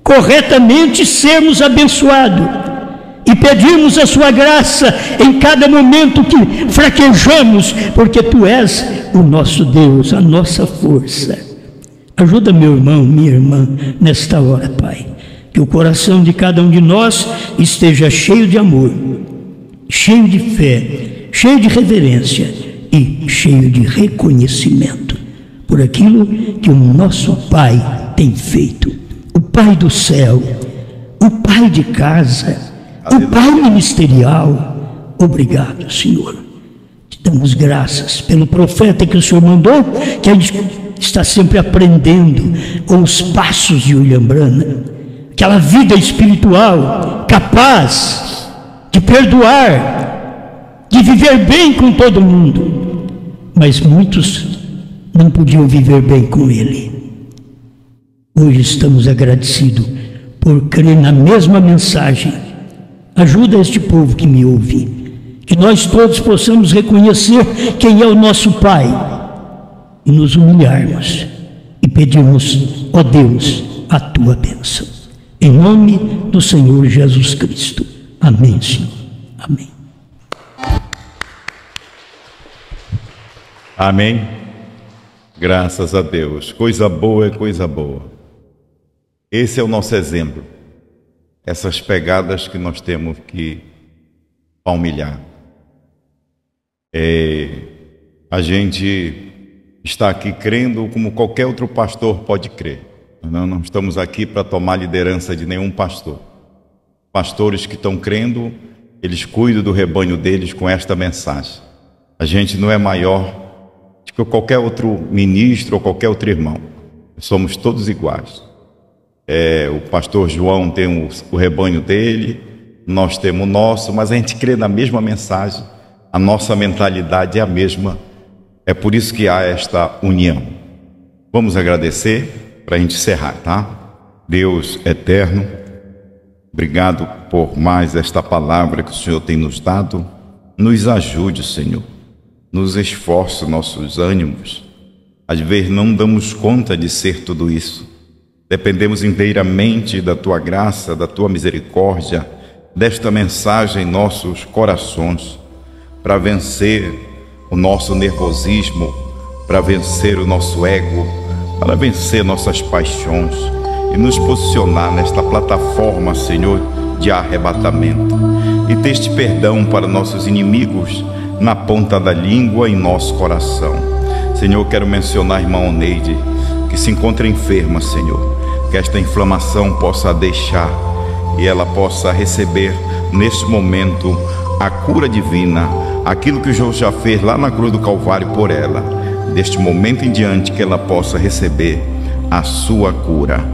corretamente sermos abençoados e pedirmos a sua graça em cada momento que fraquejamos, porque Tu és o nosso Deus, a nossa força. Ajuda meu irmão, minha irmã, nesta hora, Pai, que o coração de cada um de nós esteja cheio de amor, cheio de fé, cheio de reverência e cheio de reconhecimento por aquilo que o nosso Pai tem feito. O Pai do céu, o Pai de casa, o Pai ministerial. Obrigado, Senhor. Te damos graças pelo profeta que o Senhor mandou, que a gente está sempre aprendendo com os passos de William Branham, aquela vida espiritual capaz de perdoar, de viver bem com todo mundo, mas muitos não podiam viver bem com ele. Hoje estamos agradecidos por crer na mesma mensagem. Ajuda este povo que me ouve, que nós todos possamos reconhecer quem é o nosso Pai e nos humilharmos e pedirmos, ó Deus, a Tua bênção. Em nome do Senhor Jesus Cristo. Amém, Senhor. Amém. Amém. Graças a Deus. Coisa boa é coisa boa. Esse é o nosso exemplo. Essas pegadas que nós temos que palmilhar. A gente está aqui crendo como qualquer outro pastor pode crer. Não estamos aqui para tomar liderança de nenhum pastor. Pastores que estão crendo, eles cuidam do rebanho deles com esta mensagem. A gente não é maior do que qualquer outro ministro ou qualquer outro irmão. Somos todos iguais. O pastor João tem o rebanho dele, nós temos o nosso, mas a gente crê na mesma mensagem, a nossa mentalidade é a mesma. É por isso que há esta união. Vamos agradecer para a gente encerrar, tá? Deus eterno, obrigado por mais esta palavra que o Senhor tem nos dado. Nos ajude, Senhor, nos esforce nossos ânimos. Às vezes não damos conta de ser tudo isso. Dependemos inteiramente da Tua graça, da Tua misericórdia, desta mensagem em nossos corações, para vencer o nosso nervosismo, para vencer o nosso ego, para vencer nossas paixões e nos posicionar nesta plataforma, Senhor, de arrebatamento. E deste perdão para nossos inimigos na ponta da língua e em nosso coração. Senhor, quero mencionar a irmã Oneide, que se encontra enferma, Senhor. Que esta inflamação possa deixar e ela possa receber neste momento a cura divina, aquilo que o Senhor já fez lá na cruz do Calvário por ela. Deste momento em diante que ela possa receber a sua cura.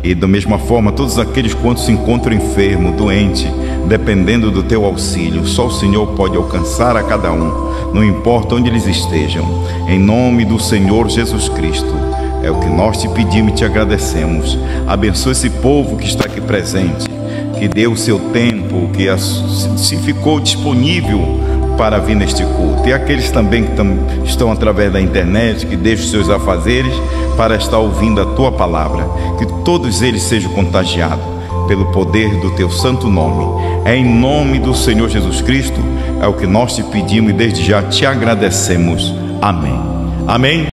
E da mesma forma, todos aqueles quantos se encontram enfermos, doentes, dependendo do Teu auxílio, só o Senhor pode alcançar a cada um, não importa onde eles estejam. Em nome do Senhor Jesus Cristo, é o que nós te pedimos e te agradecemos. Abençoe esse povo que está aqui presente, que deu o seu tempo, que se ficou disponível para vir neste culto. E aqueles também que estão através da internet, que deixam os seus afazeres para estar ouvindo a Tua palavra. Que todos eles sejam contagiados pelo poder do Teu santo nome. É em nome do Senhor Jesus Cristo, é o que nós te pedimos e desde já te agradecemos. Amém. Amém.